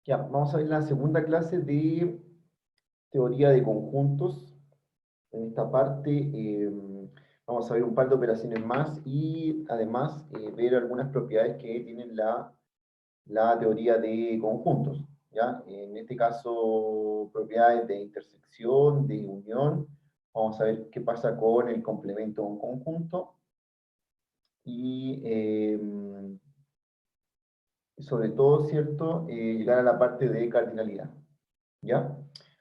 Ya, vamos a ver la segunda clase de teoría de conjuntos. En esta parte vamos a ver un par de operaciones más y además ver algunas propiedades que tienen la teoría de conjuntos. ¿Ya? En este caso, propiedades de intersección, de unión. Vamos a ver qué pasa con el complemento de un conjunto. Y sobre todo, ¿cierto? Llegar a la parte de cardinalidad. ¿Ya?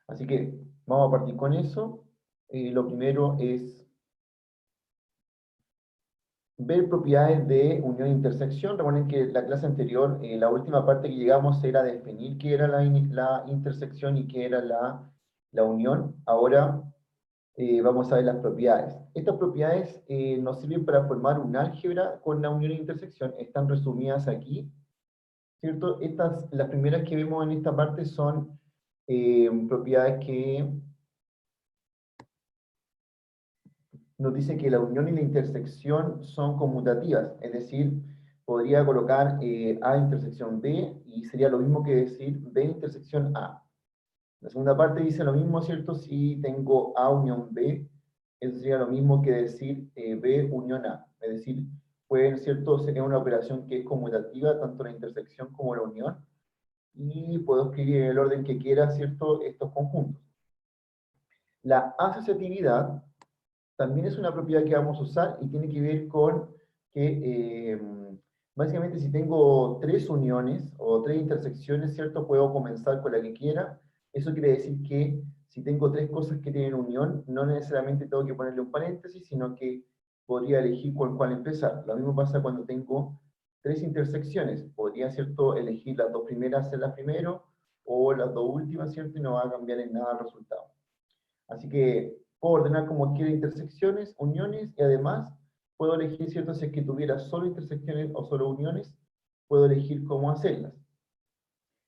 Así que vamos a partir con eso. Lo primero es ver propiedades de unión e intersección. Recuerden que la clase anterior, la última parte que llegamos era definir qué era la intersección y qué era la unión. Ahora vamos a ver las propiedades. Estas propiedades nos sirven para formar un álgebra con la unión e intersección. Están resumidas aquí, ¿cierto? Las primeras que vemos en esta parte son propiedades que nos dice que la unión y la intersección son conmutativas, es decir, podría colocar A intersección B y sería lo mismo que decir B intersección A. La segunda parte dice lo mismo, ¿cierto? Si tengo A unión B, eso sería lo mismo que decir B unión A. Es decir, puede, ¿cierto? Sería una operación que es conmutativa, tanto la intersección como la unión, y puedo escribir en el orden que quiera, ¿cierto? Estos conjuntos. La asociatividad también es una propiedad que vamos a usar y tiene que ver con que básicamente si tengo tres uniones o tres intersecciones, ¿cierto? Puedo comenzar con la que quiera. Eso quiere decir que si tengo tres cosas que tienen unión, no necesariamente tengo que ponerle un paréntesis, sino que podría elegir con cuál empezar. Lo mismo pasa cuando tengo tres intersecciones. Podría, ¿cierto?, elegir las dos primeras en las primero o las dos últimas, ¿cierto? Y no va a cambiar en nada el resultado. Así que puedo ordenar como quiera intersecciones, uniones, y además puedo elegir, ¿cierto? Si es que tuviera solo intersecciones o solo uniones, puedo elegir cómo hacerlas.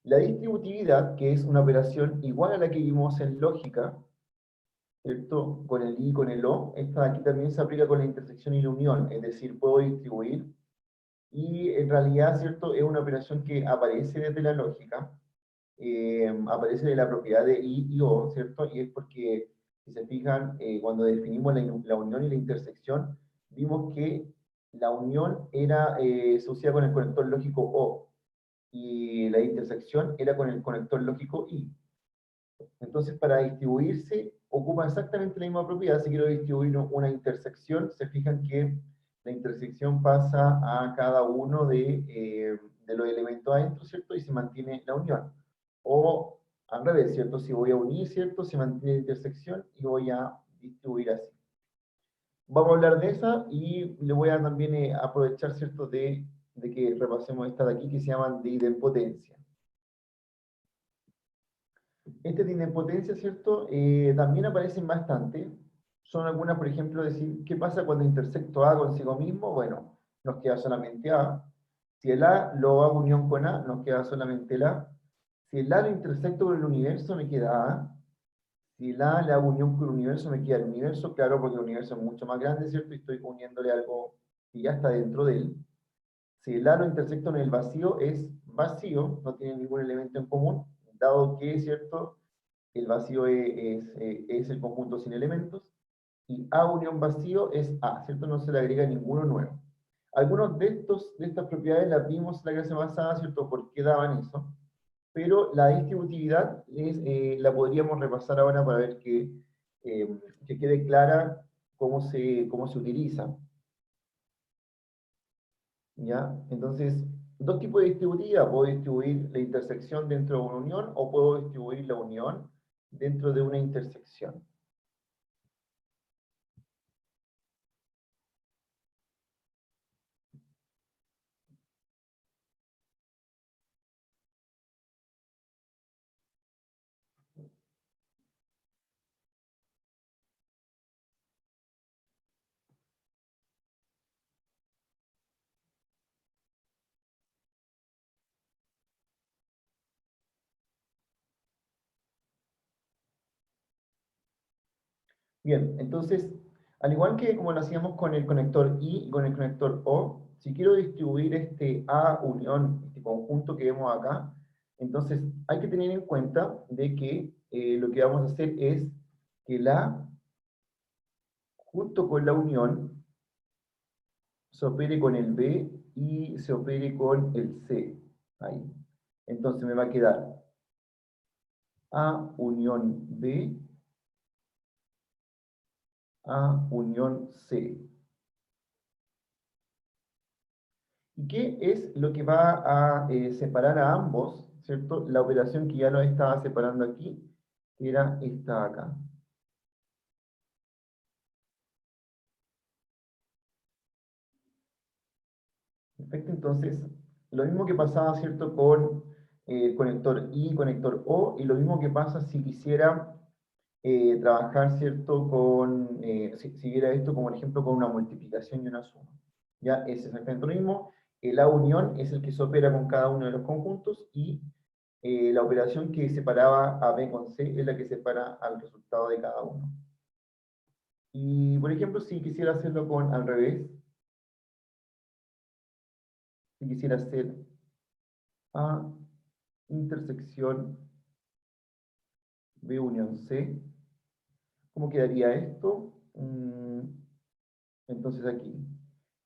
La distributividad, que es una operación igual a la que vimos en lógica, ¿cierto? Con el i y con el o, esta de aquí también se aplica con la intersección y la unión, es decir, puedo distribuir, y en realidad, ¿cierto? Es una operación que aparece desde la lógica, aparece de la propiedad de I y O, ¿cierto? Y es porque, si se fijan, cuando definimos la unión y la intersección, vimos que la unión era asociada con el conector lógico O, y la intersección era con el conector lógico I. Entonces, para distribuirse, ocupa exactamente la misma propiedad. Si quiero distribuir una intersección, se fijan que la intersección pasa a cada uno de los elementos adentro, ¿cierto? Y se mantiene la unión. O al revés, ¿cierto? Si voy a unir, ¿cierto? Se mantiene la intersección y voy a distribuir así. Vamos a hablar de esa y le voy a también aprovechar, ¿cierto? De que repasemos esta de aquí que se llaman de idempotencia. Este de idempotencia, ¿cierto? También aparecen bastante. Son algunas, por ejemplo, decir, ¿qué pasa cuando intersecto A consigo mismo? Bueno, nos queda solamente A. Si el A lo hago unión con A, nos queda solamente el A. Si el A lo intersecto con el universo, me queda A. Si el A le hago unión con el universo, me queda el universo. Claro, porque el universo es mucho más grande, ¿cierto? Y estoy uniéndole algo que ya está dentro de él. Si el A lo intersecto en el vacío, es vacío, no tiene ningún elemento en común, dado que, ¿cierto?, el vacío es el conjunto sin elementos, y A unión vacío es A, ¿cierto? No se le agrega ninguno nuevo. Algunos de estas propiedades las vimos en la clase pasada, ¿cierto? ¿Por qué daban eso? Pero la distributividad la podríamos repasar ahora para ver que quede clara cómo se utiliza. ¿Ya? Entonces, dos tipos de distributiva. Puedo distribuir la intersección dentro de una unión o puedo distribuir la unión dentro de una intersección. Bien, entonces, al igual que como lo hacíamos con el conector I y con el conector O, si quiero distribuir este A unión, este conjunto que vemos acá, Entonces, hay que tener en cuenta de que lo que vamos a hacer es que la, junto con la unión, se opere con el B y se opere con el C. Ahí. Entonces me va a quedar A unión B, A unión C. ¿Y qué es lo que va a separar a ambos? ¿Cierto? La operación que ya nos estaba separando aquí, que era esta acá. Perfecto, entonces, lo mismo que pasaba, ¿cierto? Con conector I, conector O, y lo mismo que pasa si quisiera trabajar, ¿cierto? Con, si viera esto como, por ejemplo, con una multiplicación y una suma. Ya es exactamente lo mismo. La unión es el que se opera con cada uno de los conjuntos y la operación que separaba a B con C es la que separa al resultado de cada uno. Y, por ejemplo, si quisiera hacerlo con al revés, si quisiera hacer A intersección B unión C, ¿cómo quedaría esto? Entonces aquí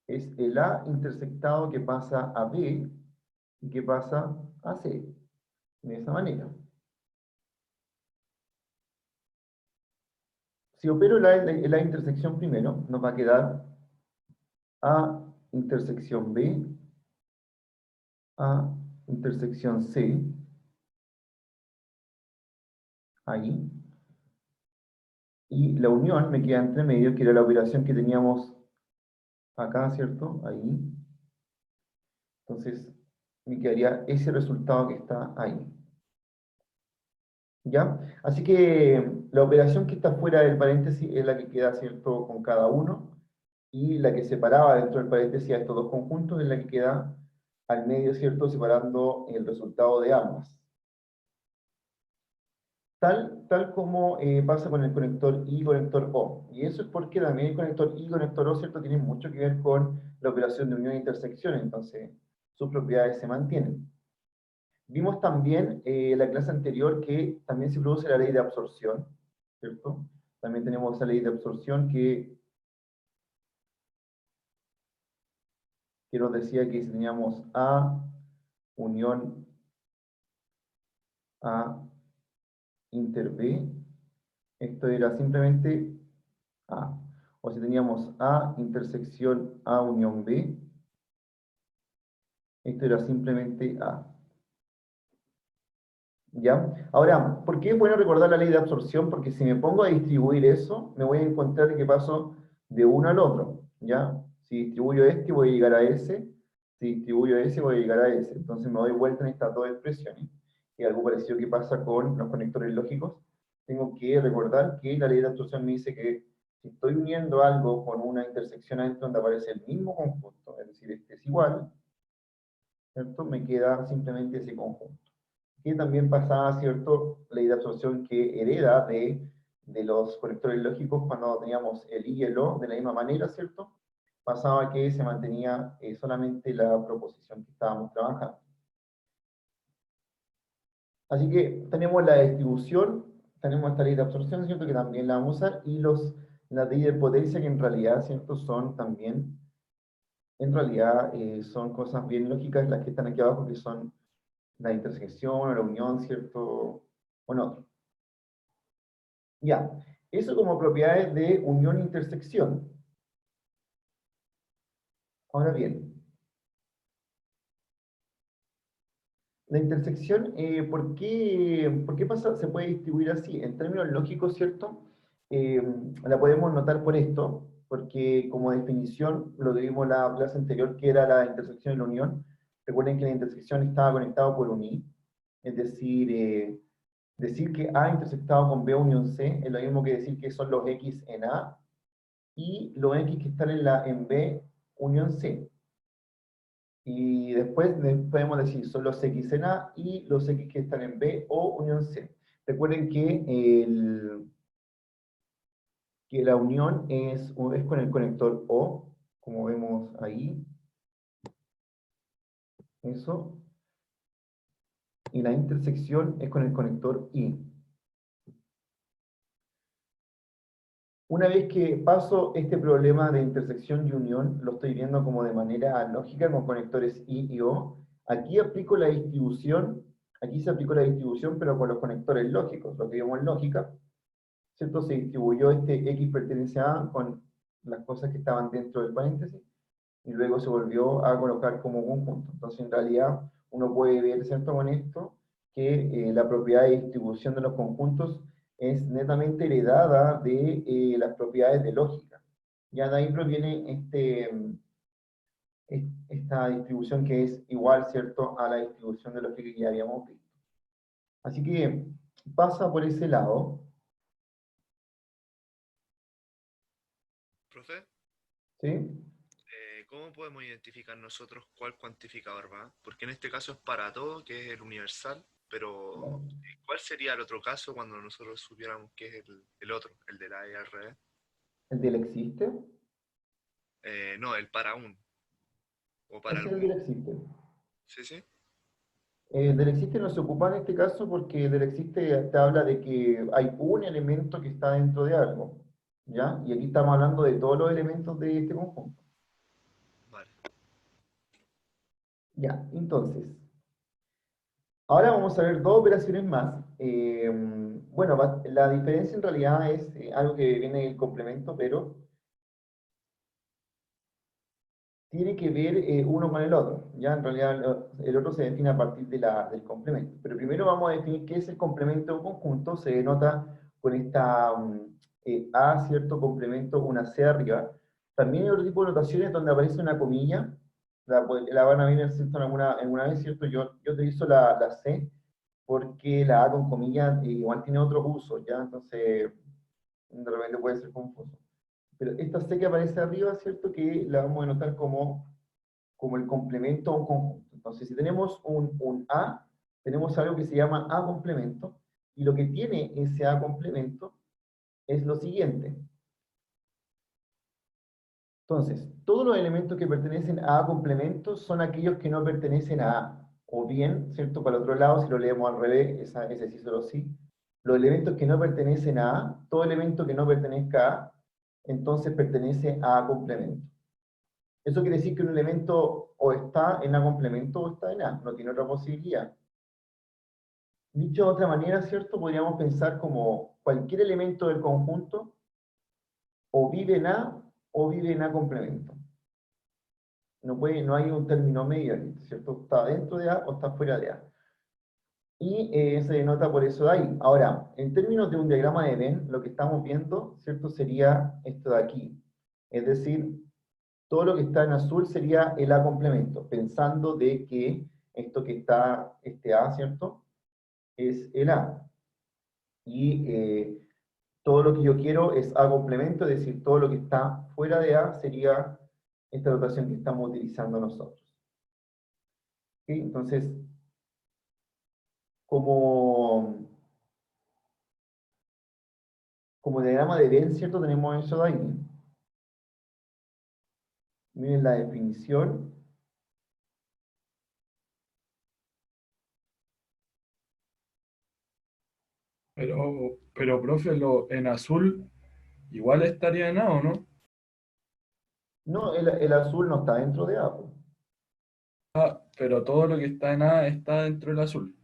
es el A intersectado que pasa a B y que pasa a C, de esa manera. Si opero la intersección primero, nos va a quedar A intersección B, A intersección C, ahí, y la unión me queda entre medio, que era la operación que teníamos acá, ¿cierto? Ahí. Entonces, me quedaría ese resultado que está ahí. ¿Ya? Así que la operación que está fuera del paréntesis es la que queda, ¿cierto?, con cada uno, y la que separaba dentro del paréntesis a estos dos conjuntos es la que queda al medio, ¿cierto?, separando el resultado de ambas. Tal como pasa con el conector I y conector O. Y eso es porque también el conector I y conector O, ¿cierto?, tienen mucho que ver con la operación de unión e intersección, entonces sus propiedades se mantienen. Vimos también la clase anterior que también se produce la ley de absorción, ¿cierto? También tenemos esa ley de absorción que nos decía que si teníamos A unión A inter B, esto era simplemente A. O si teníamos A intersección A unión B, esto era simplemente A. ¿Ya? Ahora, ¿por qué es bueno recordar la ley de absorción? Porque si me pongo a distribuir eso, me voy a encontrar que paso de uno al otro, ¿ya? Si distribuyo este, voy a llegar a ese. Si distribuyo ese, voy a llegar a ese. Entonces me doy vuelta en estas dos expresiones. Y algo parecido que pasa con los conectores lógicos. Tengo que recordar que la ley de absorción me dice que si estoy uniendo algo con una intersección adentro donde aparece el mismo conjunto, es decir, este es igual, ¿cierto? Me queda simplemente ese conjunto. Que también pasaba, ¿cierto?, ley de absorción que hereda de los conectores lógicos cuando teníamos el I y el O de la misma manera, ¿cierto? Pasaba que se mantenía solamente la proposición que estábamos trabajando. Así que tenemos la distribución, tenemos esta ley de absorción, ¿cierto?, que también la vamos a usar, y las leyes de potencia que en realidad, ¿cierto?, son también, en realidad, son cosas bien lógicas las que están aquí abajo, que son la intersección o la unión, ¿cierto?, con otro. Ya, eso como propiedades de unión e intersección. Ahora bien, la intersección, por qué pasa, se puede distribuir así? En términos lógicos, ¿cierto? Eh, la podemos notar por esto, porque como definición, lo que vimos en la clase anterior, que era la intersección y la unión. Recuerden que la intersección estaba conectada por un I, es decir, decir que A intersectado con B unión C es lo mismo que decir que son los X en A y los X que están en B unión C. Y después podemos decir son los X en A y los X que están en B o unión C. Recuerden que la unión es con el conector O, como vemos ahí. Eso. y la intersección es con el conector I. Una vez que paso este problema de intersección y unión, lo estoy viendo como de manera lógica con conectores I y O. Aquí aplico la distribución, aquí se aplicó la distribución, pero con los conectores lógicos, lo que vimos en lógica, ¿cierto? Se distribuyó este X pertenece a A con las cosas que estaban dentro del paréntesis, y luego se volvió a colocar como conjunto. Entonces, en realidad, uno puede ver, ¿cierto? Con esto, que la propiedad de distribución de los conjuntos es netamente heredada de las propiedades de lógica. Ya de ahí proviene esta distribución que es igual, ¿cierto?, a la distribución de lógica que ya habíamos visto. Así que pasa por ese lado, Profe, ¿sí? ¿cómo podemos identificar nosotros cuál cuantificador va? Porque en este caso es para todo, que es el universal, pero ¿cuál sería el otro caso cuando nosotros supiéramos que es el otro, el de la IRE? ¿El del existe? No, el para un, o para Ese es el alguno. del existe. ¿Sí, sí? Del existe no se ocupa en este caso porque del existe te habla de que hay un elemento que está dentro de algo, ¿ya? Y aquí estamos hablando de todos los elementos de este conjunto. Vale. Ya, entonces, ahora vamos a ver dos operaciones más. Bueno, la diferencia en realidad es algo que viene del complemento, pero tiene que ver uno con el otro. Ya, en realidad el otro se define a partir de del complemento. Pero primero vamos a definir qué es el complemento de un conjunto. Se denota con esta A, ¿cierto? Complemento, una C arriba. También hay otro tipo de notaciones donde aparece una comilla. La van a ver, ¿cierto? Alguna vez, ¿cierto? Yo utilizo la C porque la A con comillas igual tiene otros usos, ¿ya? Entonces, de repente puede ser confuso. Pero esta C que aparece arriba, ¿cierto? Que la vamos a notar como el complemento a un conjunto. Entonces, si tenemos un A, tenemos algo que se llama A complemento, y lo que tiene ese A complemento es lo siguiente. Entonces, todos los elementos que pertenecen a A complemento son aquellos que no pertenecen a A. O bien, ¿cierto? Para el otro lado, si lo leemos al revés, ese sí solo sí. Los elementos que no pertenecen a A, todo elemento que no pertenezca a A, entonces pertenece a A complemento. Eso quiere decir que un elemento o está en A complemento o está en A, no tiene otra posibilidad. Dicho de otra manera, ¿cierto? Podríamos pensar como cualquier elemento del conjunto o vive en A o vive en A complemento. No hay un término medio aquí, ¿cierto? Está dentro de A o está fuera de A. Y se denota por eso de ahí. Ahora, en términos de un diagrama de Venn, lo que estamos viendo, ¿cierto? Sería esto de aquí. Es decir, todo lo que está en azul sería el A complemento, pensando de que esto que está, este A, ¿cierto? Es el A. Y todo lo que yo quiero es A complemento, es decir, todo lo que está fuera de A sería esta notación que estamos utilizando nosotros. ¿Ok? Entonces, como, como diagrama de Venn, ¿cierto? Tenemos eso de ahí. Miren la definición. Profe, en azul igual estaría en A, ¿o no? No, el azul no está dentro de A, po. Ah, pero todo lo que está en A está dentro del azul.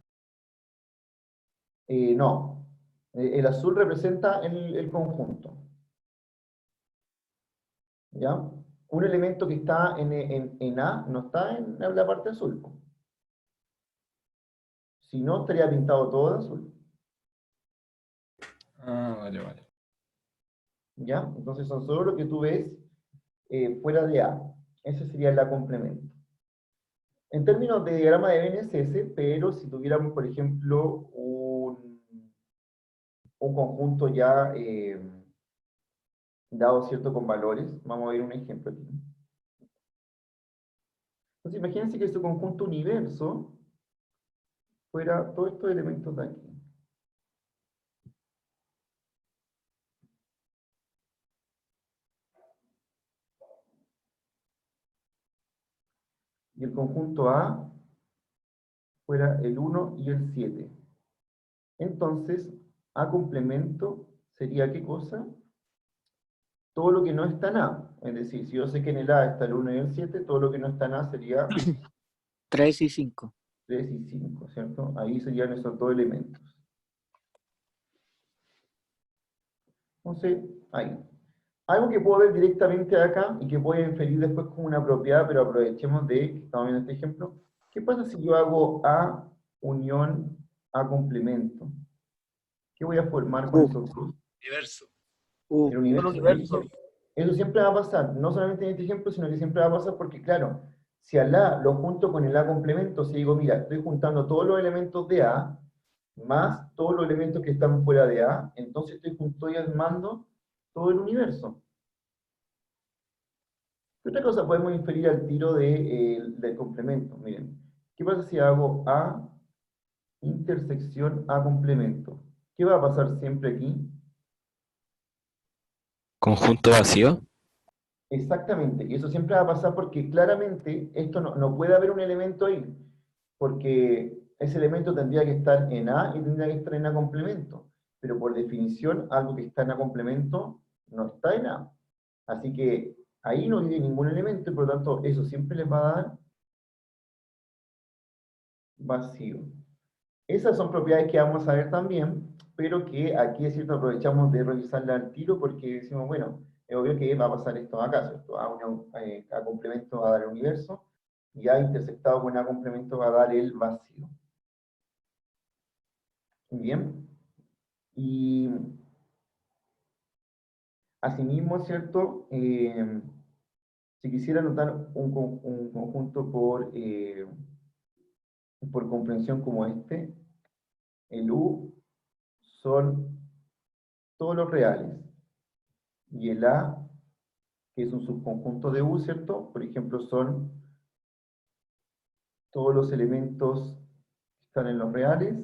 No. El azul representa el conjunto. ¿Ya? Un elemento que está en A no está en la parte azul, po. Si no, estaría pintado todo de azul. Ah, vale, vale. ¿Ya? Entonces son solo lo que tú ves fuera de A. Ese sería el A complemento. En términos de diagrama de Venn es ese, pero si tuviéramos, por ejemplo, un conjunto ya dado cierto con valores, vamos a ver un ejemplo aquí. Entonces imagínense que su conjunto universo fuera todos estos elementos de aquí. Y el conjunto A fuera el 1 y el 7. Entonces, A complemento sería ¿qué cosa? Todo lo que no está en A. Es decir, si yo sé que en el A está el 1 y el 7, todo lo que no está en A sería 3 y 5. 3 y 5, ¿cierto? Ahí serían esos dos elementos. Entonces, ahí. Algo que puedo ver directamente acá y que voy a inferir después como una propiedad, pero aprovechemos de que estamos viendo este ejemplo. ¿Qué pasa si yo hago A unión A complemento? ¿Qué voy a formar con esos dos? Universo. El universo. Todo universo. Eso siempre va a pasar, no solamente en este ejemplo, sino que siempre va a pasar porque, claro, si al A lo junto con el A complemento, si digo, mira, estoy juntando todos los elementos de A, más todos los elementos que están fuera de A, entonces estoy armando todo el universo. ¿Qué otra cosa podemos inferir al tiro del complemento? Miren, ¿qué pasa si hago A intersección A complemento? ¿Qué va a pasar siempre aquí? Conjunto vacío. Exactamente, y eso siempre va a pasar porque claramente esto no puede haber un elemento ahí, porque ese elemento tendría que estar en A y tendría que estar en A complemento, pero por definición algo que está en A complemento no está en A. Así que ahí no vive ningún elemento y por lo tanto eso siempre les va a dar vacío. Esas son propiedades que vamos a ver también, pero que aquí es cierto aprovechamos de revisarla al tiro porque decimos, bueno, es obvio que va a pasar esto acá, ¿cierto? A complemento va a dar el universo, y A intersectado con A complemento va a dar el vacío. Bien. Y asimismo, ¿cierto? Si quisiera anotar un conjunto por comprensión como este, el U son todos los reales, y el A, que es un subconjunto de U, ¿cierto? Por ejemplo, son todos los elementos que están en los reales,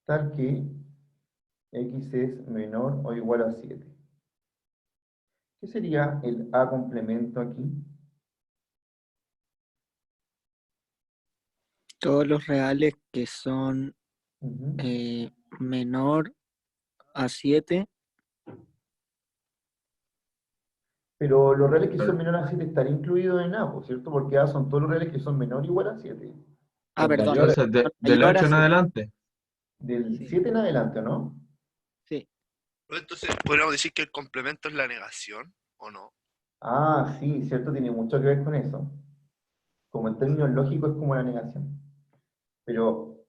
tal que X es menor o igual a 7. ¿Qué sería el A complemento aquí? Todos los reales que son Ujú. menor a 7. Pero los reales que son menores a 7 están incluidos en A, ¿por cierto? Porque A son todos los reales que son menor o igual a 7. Ah, perdón. Entonces, Son del mayor a 8 en 7. adelante. Del Sí, 7 en adelante, ¿no? sí. Entonces, ¿podríamos decir que el complemento es la negación o no? Ah, sí, cierto, tiene mucho que ver con eso. Como en términos lógicos es como la negación. Pero,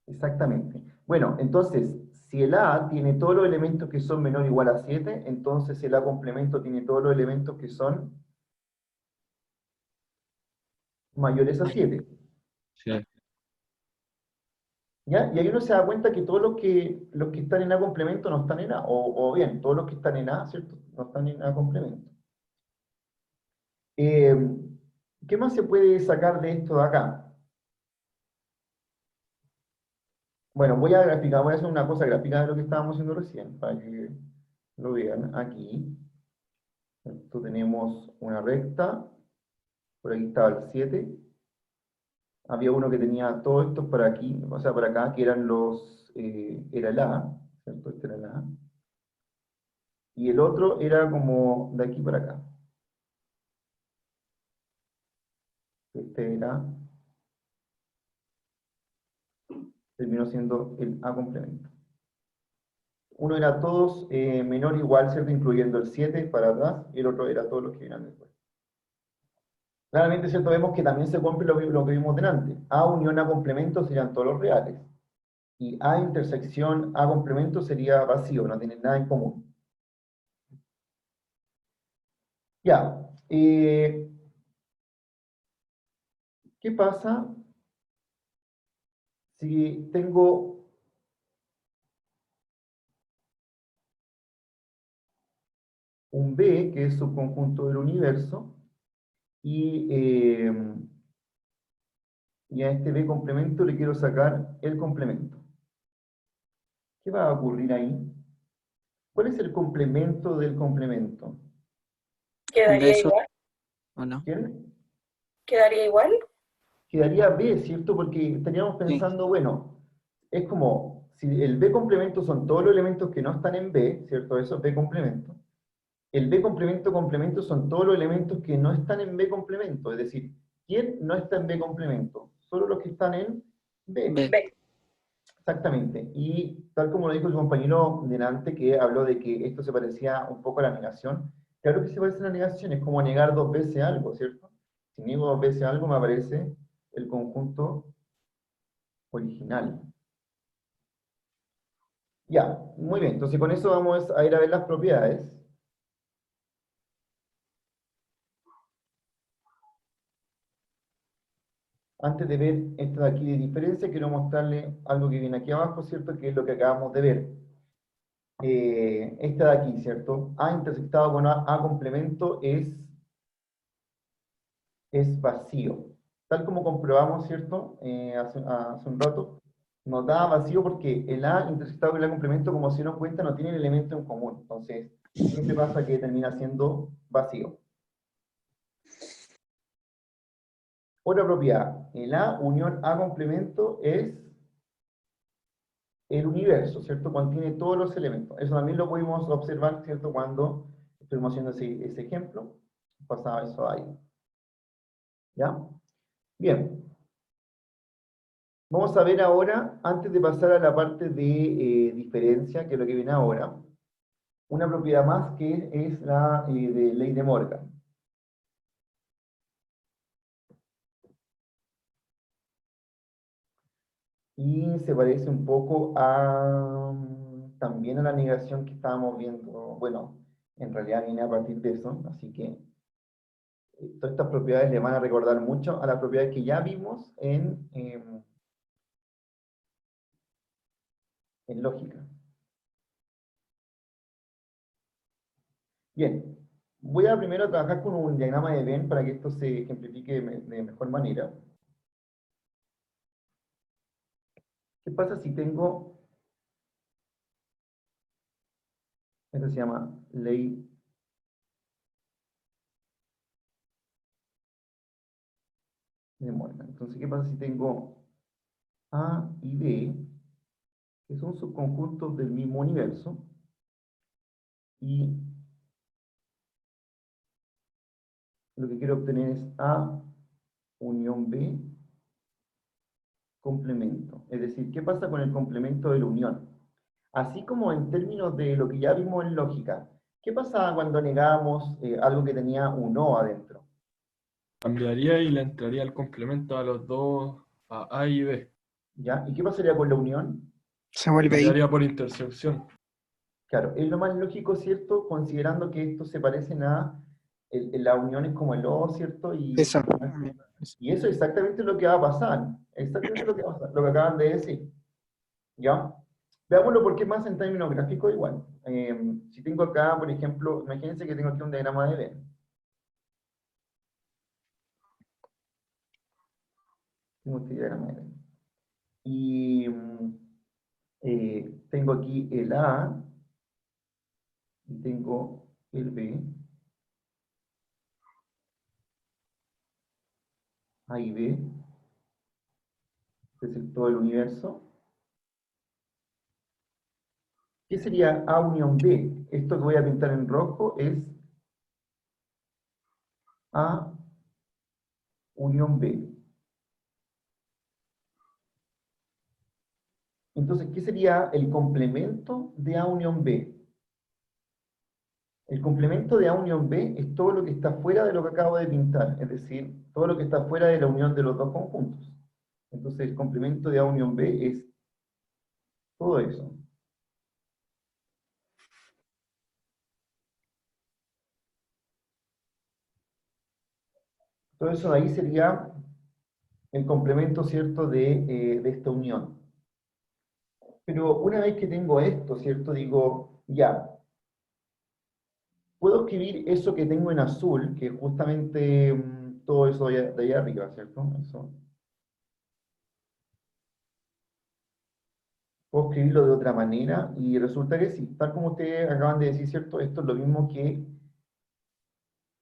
exactamente. Bueno, entonces, si el A tiene todos los elementos que son menor o igual a 7, entonces el A complemento tiene todos los elementos que son mayores a 7. Sí. ¿Ya? Y ahí uno se da cuenta que todos los que están en A complemento no están en A, o bien, todos los que están en A, ¿cierto? No están en A complemento. Eh, ¿Qué más se puede sacar de esto de acá? Bueno, voy a hacer una cosa gráfica de lo que estábamos haciendo recién, para que lo vean aquí. Esto tenemos una recta, por aquí estaba el 7, había uno que tenía todos estos para aquí, o sea, para acá, que eran era el A, ¿cierto? Este era el A. Y el otro era como de aquí para acá. Este terminó siendo el A complemento. Uno era todos menor o igual, ¿cierto? Incluyendo el 7 para atrás, y el otro era todos los que vienen después. Claramente, ¿cierto? Vemos que también se cumple lo que vimos delante. A unión A complemento serían todos los reales. Y A intersección A complemento sería vacío, no tienen nada en común. Ya. ¿Qué pasa si tengo un B, que es subconjunto del universo, y a este B complemento le quiero sacar el complemento? ¿Qué va a ocurrir ahí? ¿Cuál es el complemento del complemento? ¿Quedaría Besos, igual? ¿o no? ¿Quién? ¿Quedaría igual? Quedaría B, ¿cierto? Porque estaríamos Sí. pensando, bueno, es como, si el B complemento son todos los elementos que no están en B, ¿cierto? Eso es B complemento. El B complemento complemento son todos los elementos que no están en B complemento, es decir, ¿quién no está en B complemento? Solo los que están en B. B. B. Exactamente. Y tal como lo dijo el compañero delante, que habló de que esto se parecía un poco a la negación, claro que se parece a la negación, es como negar dos veces algo, ¿cierto? Si niego dos veces algo, me aparece el conjunto original. Ya, muy bien. Entonces con eso vamos a ir a ver las propiedades. Antes de ver esta de aquí de diferencia, quiero mostrarle algo que viene aquí abajo, ¿cierto? Que es lo que acabamos de ver. Esta de aquí, ¿cierto? A intersectado con A complemento es vacío. Tal como comprobamos, ¿cierto? Hace un rato, nos da vacío porque el A intersectado con el A complemento, como se dieron cuenta, no tienen elemento en común. Entonces, siempre pasa que termina siendo vacío. Otra propiedad, el A unión A complemento es el universo, ¿cierto? Contiene todos los elementos. Eso también lo pudimos observar, ¿cierto? Cuando estuvimos haciendo ese ejemplo, pasaba eso ahí. ¿Ya? Bien. Vamos a ver ahora, antes de pasar a la parte de diferencia, que es lo que viene ahora, una propiedad más que es la de ley de Morgan. Y se parece un poco a también a la negación que estábamos viendo. Bueno, en realidad viene a partir de eso, así que todas estas propiedades le van a recordar mucho a las propiedades que ya vimos en lógica. Bien, voy a primero trabajar con un diagrama de Venn para que esto se ejemplifique de mejor manera. ¿Qué pasa si tengo, esto se llama ley de Morgan? Entonces, ¿qué pasa si tengo A y B, que son subconjuntos del mismo universo, y lo que quiero obtener es A unión B complemento? Es decir, ¿qué pasa con el complemento de la unión? Así como en términos de lo que ya vimos en lógica, ¿qué pasaba cuando negábamos algo que tenía un O adentro? Cambiaría y le entraría el complemento a los dos, a y B. ¿Ya? ¿Y qué pasaría con la unión? Se vuelve ahí. Quedaría por intersección. Claro, es lo más lógico, ¿cierto? Considerando que estos se parecen a la unión es como el O, ¿cierto? Eso. Y eso es exactamente lo que va a pasar. Exactamente lo que va a pasar, lo que acaban de decir. ¿Ya? Veámoslo porque es más en términos gráficos igual. Si tengo acá, por ejemplo, imagínense que tengo aquí un diagrama de Venn. Tengo este diagrama de Venn. Y tengo aquí el A, y tengo el B, A y B, este es todo el universo. ¿Qué sería A unión B? Esto que voy a pintar en rojo es A unión B. Entonces, ¿qué sería el complemento de A unión B? El complemento de A unión B es todo lo que está fuera de lo que acabo de pintar, es decir, todo lo que está fuera de la unión de los dos conjuntos. Entonces, el complemento de A unión B es todo eso. Todo eso de ahí sería el complemento, ¿cierto?, de esta unión. Pero una vez que tengo esto, ¿cierto?, digo, ya, puedo escribir eso que tengo en azul, que es justamente todo eso de allá arriba, ¿cierto? Eso. Puedo escribirlo de otra manera y resulta que sí, tal como ustedes acaban de decir, ¿cierto? Esto es lo mismo que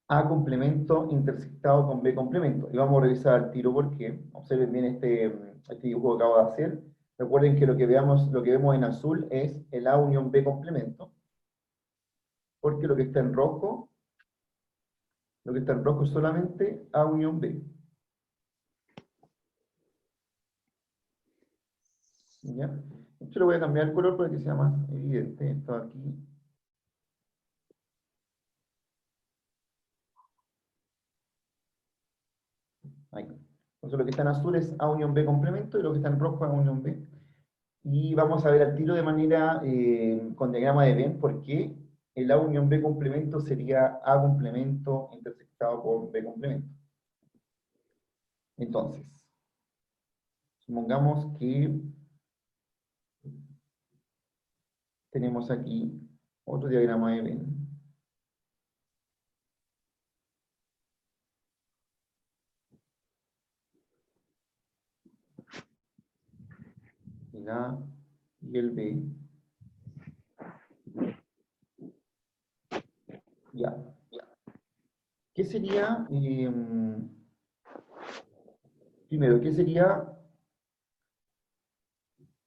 A complemento intersectado con B complemento. Y vamos a revisar al tiro por qué. Observen bien este dibujo que acabo de hacer. Recuerden que lo que vemos en azul es el A unión B complemento. Porque lo que está en rojo es solamente A unión B. ¿Ya? Yo le voy a cambiar el color para que sea más evidente. Esto aquí. Ahí. Entonces lo que está en azul es A unión B complemento y lo que está en rojo es A unión B. Y vamos a ver al tiro de manera con diagrama de Venn por qué el A unión B complemento sería A complemento intersectado con B complemento. Entonces, supongamos que tenemos aquí otro diagrama de Venn. El A y el B. Ya. ¿Qué sería, primero, qué sería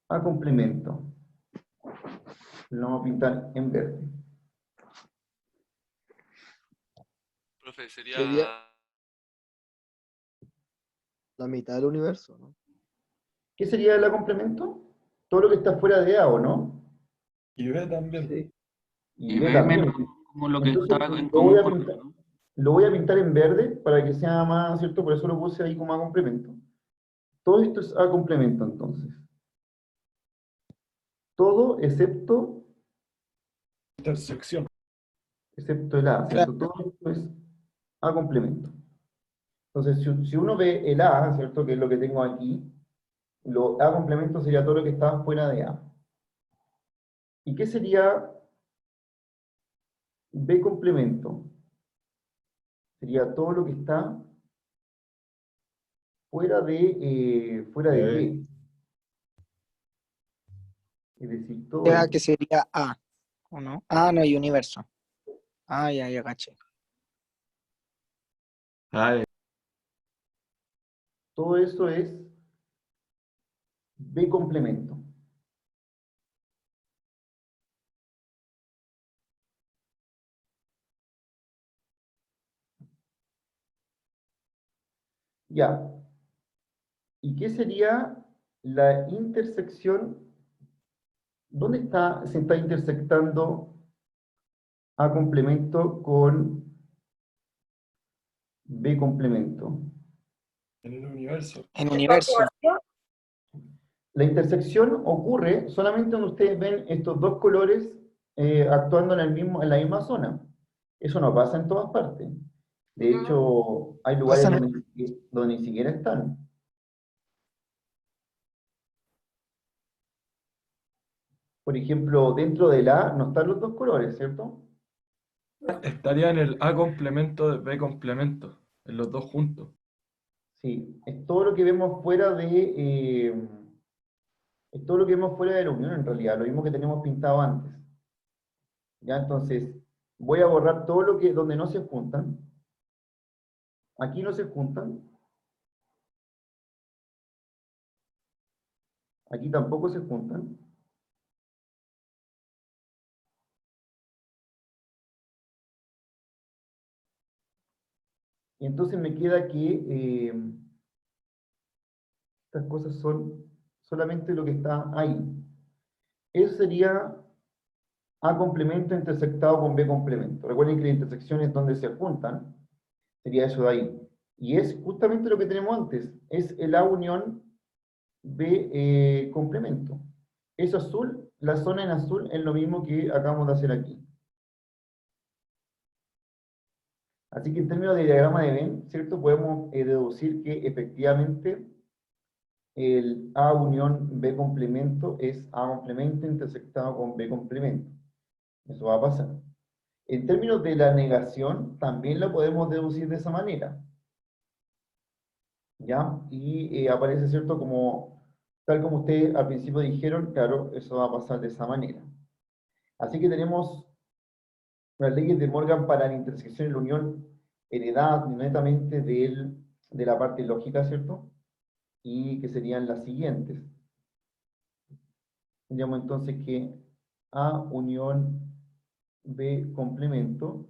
A complemento? Lo vamos a pintar en verde. Profe, Sería la mitad del universo, ¿no? ¿Qué sería el A complemento? Todo lo que está fuera de A, ¿o no? Y B también. Sí. Y B también. como lo que Entonces, está en lo común voy a con pintar, otro, ¿no? lo voy a pintar en verde para que sea más, ¿cierto? Por eso lo puse ahí como A complemento. Todo esto es A complemento, entonces. Todo excepto Intersección. el A, ¿cierto? Todo esto es A complemento. Entonces, si uno ve el A, ¿cierto? Que es lo que tengo aquí, lo A complemento sería todo lo que está fuera de A. ¿Y qué sería B complemento? Sería todo lo que está fuera de B. Es decir, todo Ya esto. que sería A, ¿o no? Ah, no, y universo. Ah, ya caché. Todo eso es B complemento. Ya. ¿Y qué sería la intersección? ¿Dónde se está intersectando A complemento con B complemento? En el universo. En universo. La intersección ocurre solamente donde ustedes ven estos dos colores actuando en la misma zona. Eso no pasa en todas partes. De hecho, hay lugares Pasa en donde ni siquiera están. Por ejemplo, dentro del A no están los dos colores, ¿cierto? Estaría en el A complemento de B complemento. En los dos juntos. Sí, es todo lo que vemos fuera es todo lo que vemos fuera de la unión en realidad, lo mismo que tenemos pintado antes. Ya, entonces, voy a borrar todo lo que, donde no se juntan. Aquí no se juntan. Aquí tampoco se juntan. Y entonces me queda que estas cosas son solamente lo que está ahí. Eso sería A complemento intersectado con B complemento. Recuerden que la intersección es donde se juntan. Sería eso de ahí. Y es justamente lo que tenemos antes. Es el A unión B complemento. Eso azul, la zona en azul es lo mismo que acabamos de hacer aquí. Así que en términos de diagrama de Venn, ¿cierto? Podemos deducir que efectivamente el A unión B complemento es A complemento intersectado con B complemento. Eso va a pasar. En términos de la negación, también la podemos deducir de esa manera. ¿Ya? Y aparece, ¿cierto? Tal como ustedes al principio dijeron, claro, eso va a pasar de esa manera. Así que tenemos las leyes de Morgan para la intersección y la unión heredadas netamente de la parte lógica, ¿cierto? Y que serían las siguientes. Tendríamos entonces que A unión B complemento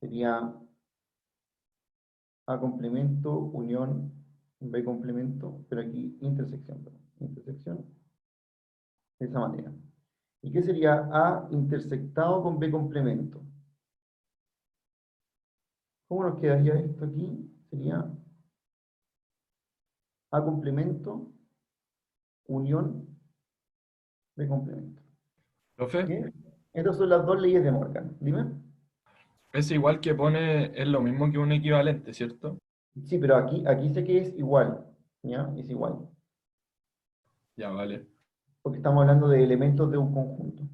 sería A complemento unión B complemento, pero aquí intersección, perdón, intersección, de esa manera. ¿Y qué sería A intersectado con B complemento? ¿Cómo nos quedaría esto aquí? Sería A complemento unión B complemento. Profe, ¿Qué? Estas son las dos leyes de Morgan. Dime. es igual que pone, es lo mismo que un equivalente, ¿cierto? Sí, pero aquí sé que es igual. ¿Ya? Es igual. Ya, vale. Porque estamos hablando de elementos de un conjunto.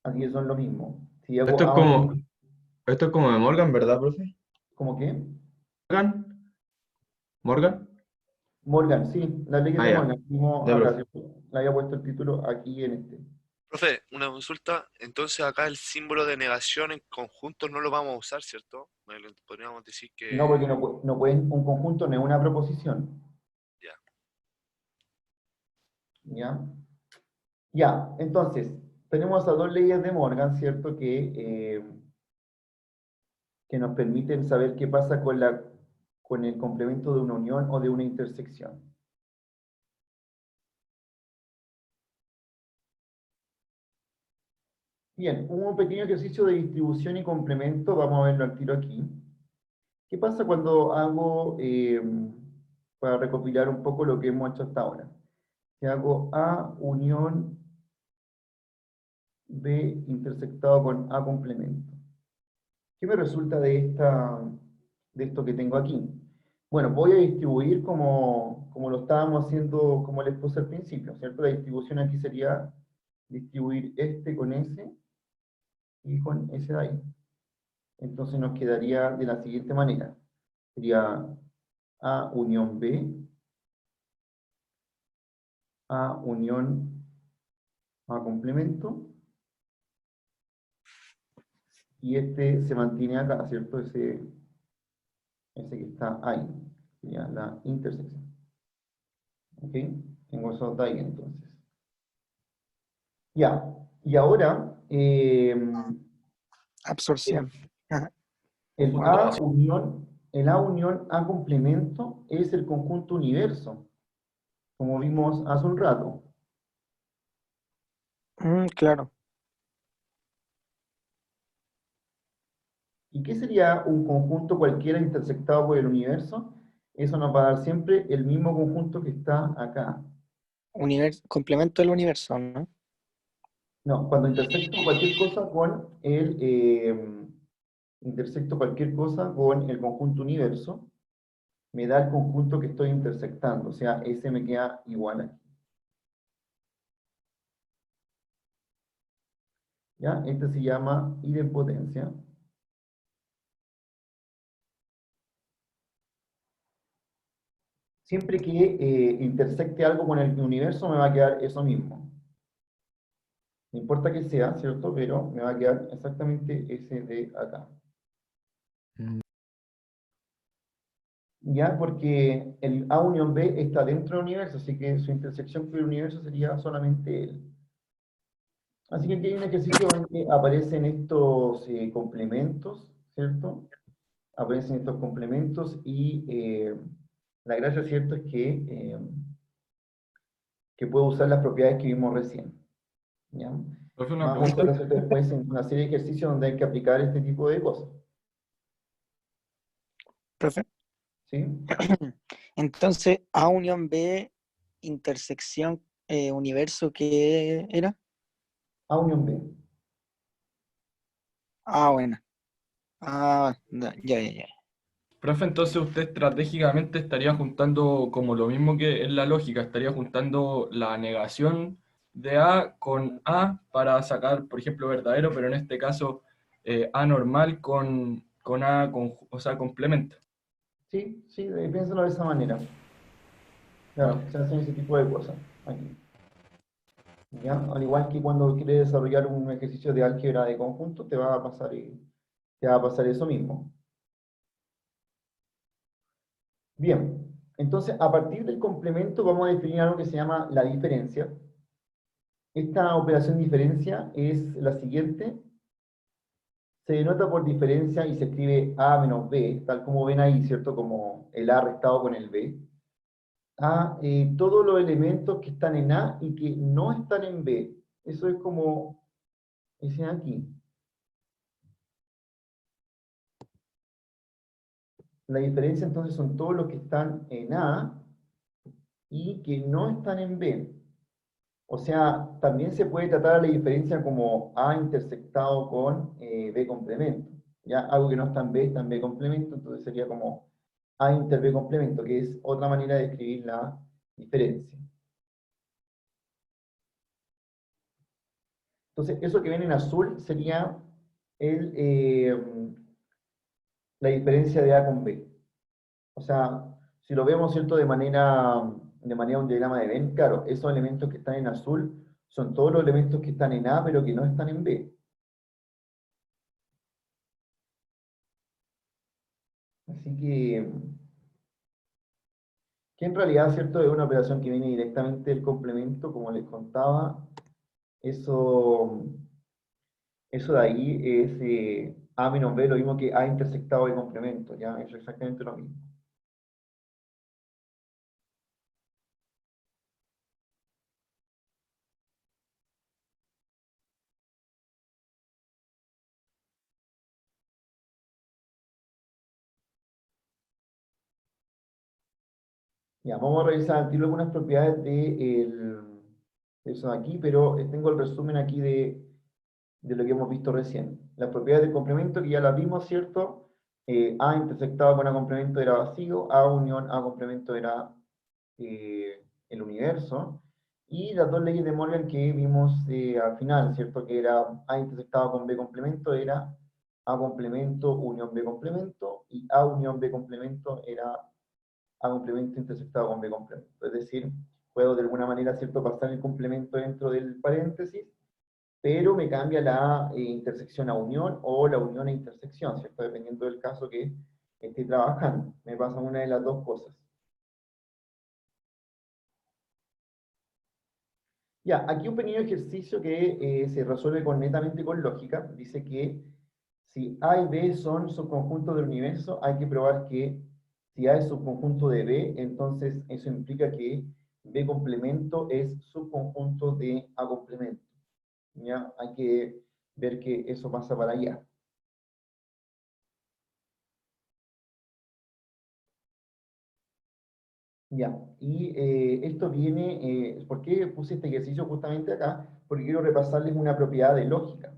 Así que son lo mismo. Si hago Esto es A como, unión, esto es como de Morgan, ¿verdad, profe? ¿cómo qué? ¿Morgan? ¿Morgan? Morgan, sí, las leyes Ah, de ya. Morgan. Vimos Ya, acá, profe. ¿cierto? Le había puesto el título aquí en este. Profe, una consulta. Entonces acá el símbolo de negación en conjuntos no lo vamos a usar, ¿cierto? Bueno, podríamos decir No, porque que no pueden, un conjunto no es una proposición. ya. ¿Ya? Ya, entonces, tenemos a dos leyes de Morgan, ¿cierto? Que nos permiten saber qué pasa con el complemento de una unión o de una intersección. Bien, un pequeño ejercicio de distribución y complemento, vamos a verlo al tiro aquí. ¿Qué pasa cuando hago, para recopilar un poco lo que hemos hecho hasta ahora? Si hago A unión B intersectado con A complemento. ¿Qué me resulta de esto que tengo aquí? Bueno, voy a distribuir como lo estábamos haciendo, como les puse al principio, ¿cierto? La distribución aquí sería distribuir este con ese y con ese de ahí. Entonces nos quedaría de la siguiente manera. Sería A unión B, A unión A complemento, y este se mantiene acá, ¿cierto? Ese que está ahí, sería la intersección. ¿Ok? Tengo esos de ahí entonces. Ya, y ahora Absorción. Ajá. el Conjunto A vacío. unión A complemento es el conjunto universo, como vimos hace un rato. Claro. ¿Y qué sería un conjunto cualquiera intersectado por el universo? Eso nos va a dar siempre el mismo conjunto que está acá. Complemento del universo, ¿no? No, cuando intersecto cualquier cosa con intersecto cualquier cosa con el conjunto universo, me da el conjunto que estoy intersectando, o sea, ese me queda igual aquí. ¿Ya? Este se llama idempotencia. Siempre que intersecte algo con el universo me va a quedar eso mismo. No importa que sea, ¿cierto? Pero me va a quedar exactamente ese de acá. Mm. ¿Ya? Porque el A unión B está dentro del universo, así que su intersección con el universo sería solamente él. Así que aquí hay un ejercicio donde aparecen estos complementos, ¿cierto? Aparecen estos complementos y la gracia, ¿cierto? Es que puedo usar las propiedades que vimos recién. ¿Ya? Profe, una Vamos a pregunta. ver eso después en una serie de ejercicios donde hay que aplicar este tipo de cosas. Profe. ¿Sí? Entonces, A unión B, intersección universo, ¿qué era? A unión B. Ah, bueno. Ah, ya. Profe, entonces usted estratégicamente estaría juntando como lo mismo que en la lógica, estaría juntando la negación de A con A para sacar, por ejemplo, verdadero, pero en este caso A normal con A, o sea, complemento. Sí, sí, piénsalo de esa manera. Claro, se hacen ese tipo de cosas aquí. ¿Ya? Al igual que cuando quieres desarrollar un ejercicio de álgebra de conjunto, te va a pasar te va a pasar eso mismo. Bien, entonces a partir del complemento vamos a definir algo que se llama la diferencia. Esta operación diferencia es la siguiente. Se denota por diferencia y se escribe A menos B, tal como ven ahí, ¿cierto? Como el A restado con el B. A todos los elementos que están en A y que no están en B. Eso es como dicen aquí. La diferencia entonces son todos los que están en A y que no están en B. O sea, también se puede tratar a la diferencia como A intersectado con B complemento. ¿Ya? Algo que no está en B complemento, entonces sería como A inter B complemento, que es otra manera de escribir la diferencia. Entonces, eso que ven en azul sería la diferencia de A con B. O sea, si lo vemos, ¿cierto?, de manera un diagrama de Venn, claro, esos elementos que están en azul son todos los elementos que están en A, pero que no están en B. Así que en realidad, ¿cierto?, es una operación que viene directamente del complemento, como les contaba. Eso de ahí es A menos B, lo mismo que A intersectado de complemento, ¿ya? Eso es exactamente lo mismo. Ya, vamos a revisar al tiro algunas propiedades de eso de aquí, pero tengo el resumen aquí de lo que hemos visto recién. Las propiedades del complemento que ya las vimos, ¿cierto? A intersectado con A complemento era vacío, A unión A complemento era el universo, y las dos leyes de Morgan que vimos al final, ¿cierto? Que era A intersectado con B complemento era A complemento unión B complemento, y A unión B complemento era A complemento intersectado con B complemento. Es decir, puedo de alguna manera, ¿cierto?, pasar el complemento dentro del paréntesis, pero me cambia la intersección a unión o la unión a intersección, ¿cierto? Dependiendo del caso que esté trabajando. Me pasa una de las dos cosas. Ya, aquí un pequeño ejercicio que se resuelve netamente con lógica. Dice que si A y B son subconjuntos del universo, hay que probar que si A es subconjunto de B, entonces eso implica que B complemento es subconjunto de A complemento. ¿Ya? Hay que ver que eso pasa para allá. Ya, y esto viene, ¿por qué puse este ejercicio justamente acá? Porque quiero repasarles una propiedad de lógica,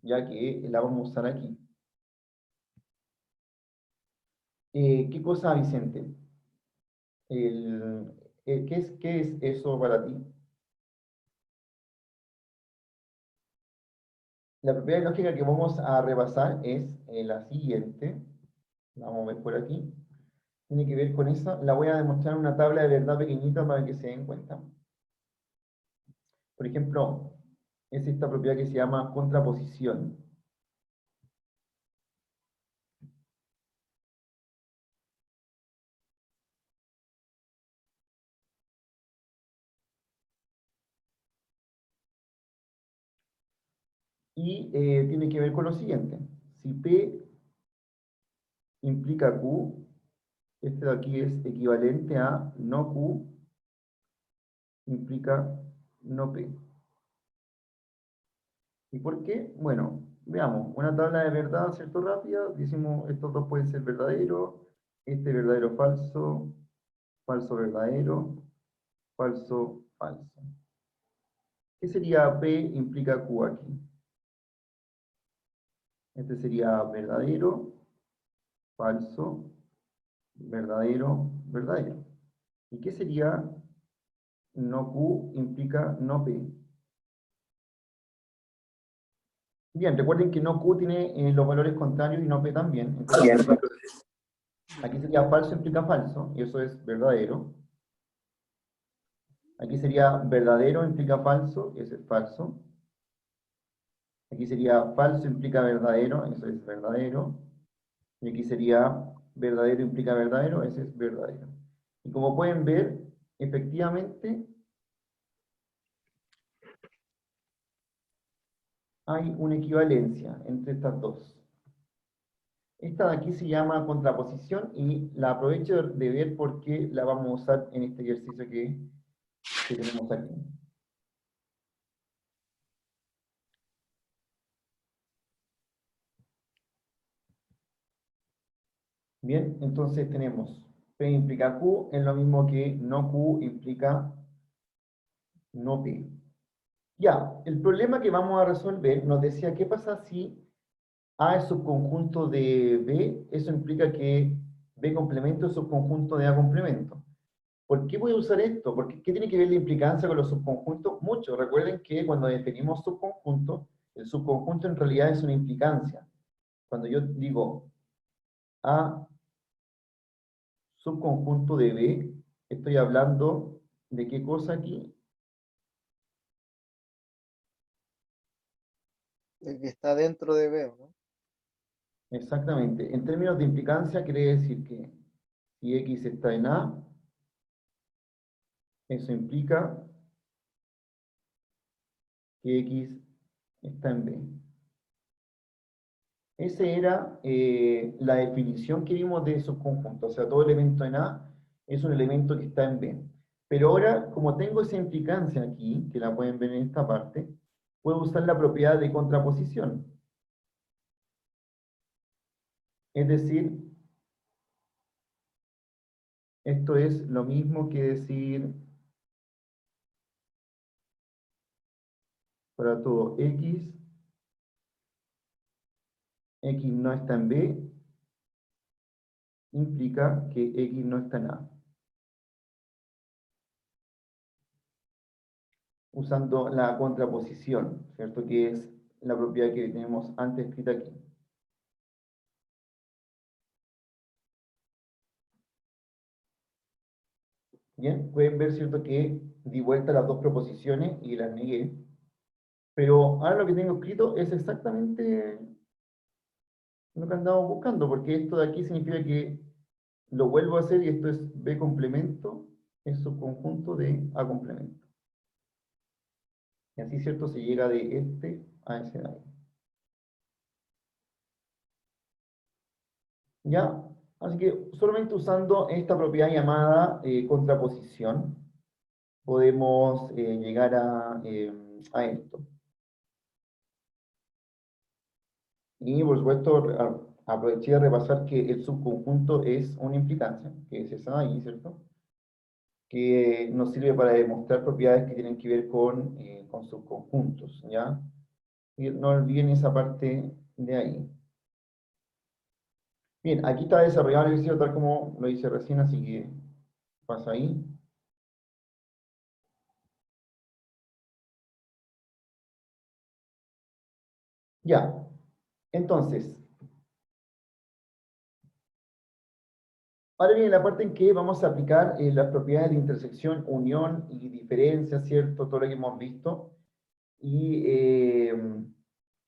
ya que la vamos a usar aquí. ¿Qué cosa, Vicente? ¿Qué es eso para ti? La propiedad de lógica que vamos a repasar es la siguiente. La vamos a ver por aquí. Tiene que ver con eso. La voy a demostrar en una tabla de verdad pequeñita para que se den cuenta. Por ejemplo, es esta propiedad que se llama contraposición. Y tiene que ver con lo siguiente. Si P implica Q, este de aquí es equivalente a no Q implica no P. ¿Y por qué? Bueno, veamos, una tabla de verdad, ¿cierto? Rápida, decimos estos dos pueden ser verdaderos, este verdadero falso, falso verdadero, falso falso. ¿Qué sería P implica Q aquí? Este sería verdadero, falso, verdadero, verdadero. ¿Y qué sería no Q implica no P? Bien, recuerden que no Q tiene los valores contrarios y no P también. Entonces, aquí sería falso implica falso, y eso es verdadero. Aquí sería verdadero implica falso, y ese es falso. Aquí sería falso implica verdadero, eso es verdadero. Y aquí sería verdadero implica verdadero, ese es verdadero. Y como pueden ver, efectivamente hay una equivalencia entre estas dos. Esta de aquí se llama contraposición y la aprovecho de ver por qué la vamos a usar en este ejercicio que tenemos aquí. Bien, entonces tenemos P implica Q, es lo mismo que no Q implica no P. Ya, el problema que vamos a resolver nos decía, ¿qué pasa si A es subconjunto de B? Eso implica que B complemento es subconjunto de A complemento. ¿Por qué voy a usar esto? Porque ¿qué tiene que ver la implicancia con los subconjuntos? Mucho. Recuerden que cuando definimos subconjunto, el subconjunto en realidad es una implicancia. Cuando yo digo A subconjunto de B, estoy hablando de qué cosa aquí. El que está dentro de B, ¿no? Exactamente. En términos de implicancia quiere decir que si X está en A, eso implica que X está en B. Esa era la definición que vimos de subconjunto. O sea, todo elemento en A es un elemento que está en B. Pero ahora, como tengo esa implicancia aquí, que la pueden ver en esta parte, puedo usar la propiedad de contraposición. Es decir, esto es lo mismo que decir para todo X no está en B, implica que X no está en A. Usando la contraposición, ¿cierto? Que es la propiedad que tenemos antes escrita aquí. Bien, pueden ver, ¿cierto? Que di vuelta las dos proposiciones y las negué. Pero ahora lo que tengo escrito es exactamente lo que andamos buscando, porque esto de aquí significa que lo vuelvo a hacer y esto es B complemento, es subconjunto de A complemento. Y así, ¿cierto? Se llega de este a ese de ahí. ¿Ya? Así que solamente usando esta propiedad llamada contraposición, podemos llegar a esto. Y por supuesto, aproveché de repasar que el subconjunto es una implicancia, que es esa ahí, ¿cierto? Que nos sirve para demostrar propiedades que tienen que ver con subconjuntos, ¿ya? Y no olviden esa parte de ahí. Bien, aquí está desarrollado el ejercicio tal como lo hice recién, así que pasa ahí. Ya, entonces, ahora viene la parte en que vamos a aplicar las propiedades de intersección, unión y diferencia, ¿cierto? Todo lo que hemos visto. Y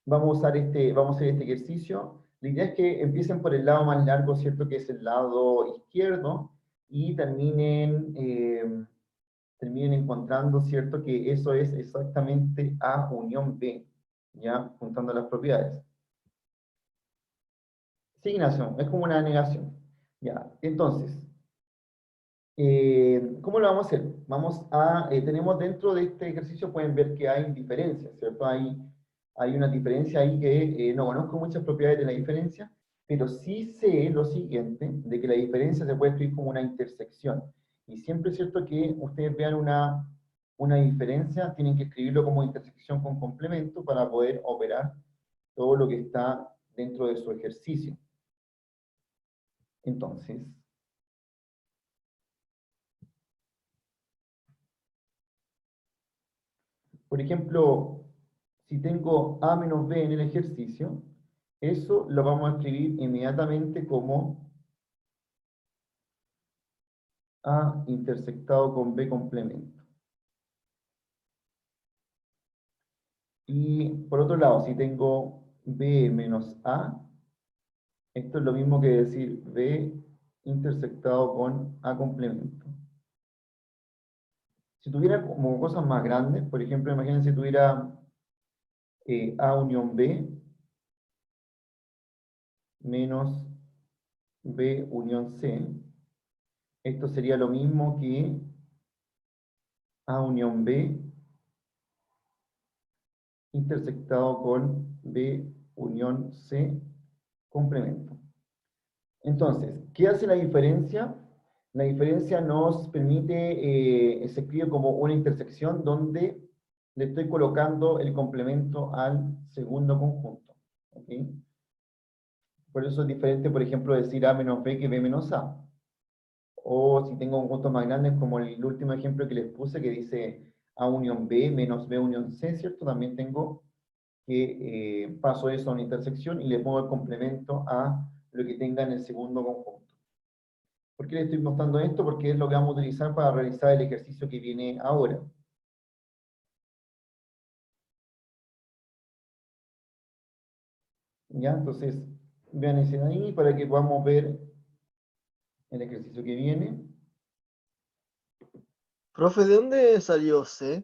vamos a hacer este ejercicio. La idea es que empiecen por el lado más largo, ¿cierto? Que es el lado izquierdo, y terminen encontrando, ¿cierto? Que eso es exactamente A unión B, ¿ya? Juntando las propiedades. Sí, Ignacio, es como una negación. Ya, entonces, ¿cómo lo vamos a hacer? Tenemos dentro de este ejercicio, pueden ver que hay diferencias, ¿cierto? Hay una diferencia ahí que no conozco muchas propiedades de la diferencia, pero sí sé lo siguiente, de que la diferencia se puede escribir como una intersección. Y siempre es cierto que ustedes vean una diferencia, tienen que escribirlo como intersección con complemento para poder operar todo lo que está dentro de su ejercicio. Entonces, por ejemplo, si tengo A menos B en el ejercicio, eso lo vamos a escribir inmediatamente como A intersectado con B complemento. Y por otro lado, si tengo B menos A, esto es lo mismo que decir B intersectado con A complemento. Si tuviera como cosas más grandes, por ejemplo, imagínense si tuviera A unión B menos B unión C, esto sería lo mismo que A unión B intersectado con B unión C complemento. Entonces, ¿qué hace la diferencia? La diferencia nos permite, se escribe como una intersección donde le estoy colocando el complemento al segundo conjunto. ¿Ok? Por eso es diferente, por ejemplo, decir A menos B que B menos A. O si tengo conjuntos más grandes, como el último ejemplo que les puse, que dice A unión B menos B unión C, ¿cierto? También tengo que paso eso a una intersección y le pongo el complemento a lo que tenga en el segundo conjunto. ¿Por qué les estoy mostrando esto? Porque es lo que vamos a utilizar para realizar el ejercicio que viene ahora. ¿Ya? Entonces, vean ese de ahí para que podamos ver el ejercicio que viene. Profe, ¿de dónde salió C?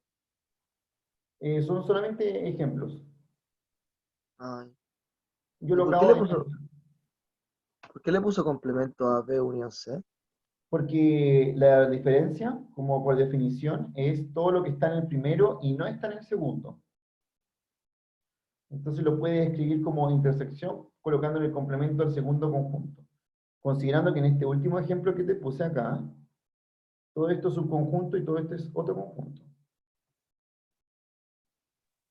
Son solamente ejemplos. Ay, Yo ¿y lo por qué acabo le de... puso complemento a B unión C? Porque la diferencia, como por definición, es todo lo que está en el primero y no está en el segundo. Entonces lo puedes escribir como intersección colocándole el complemento al segundo conjunto. Considerando que en este último ejemplo que te puse acá, todo esto es un conjunto y todo esto es otro conjunto.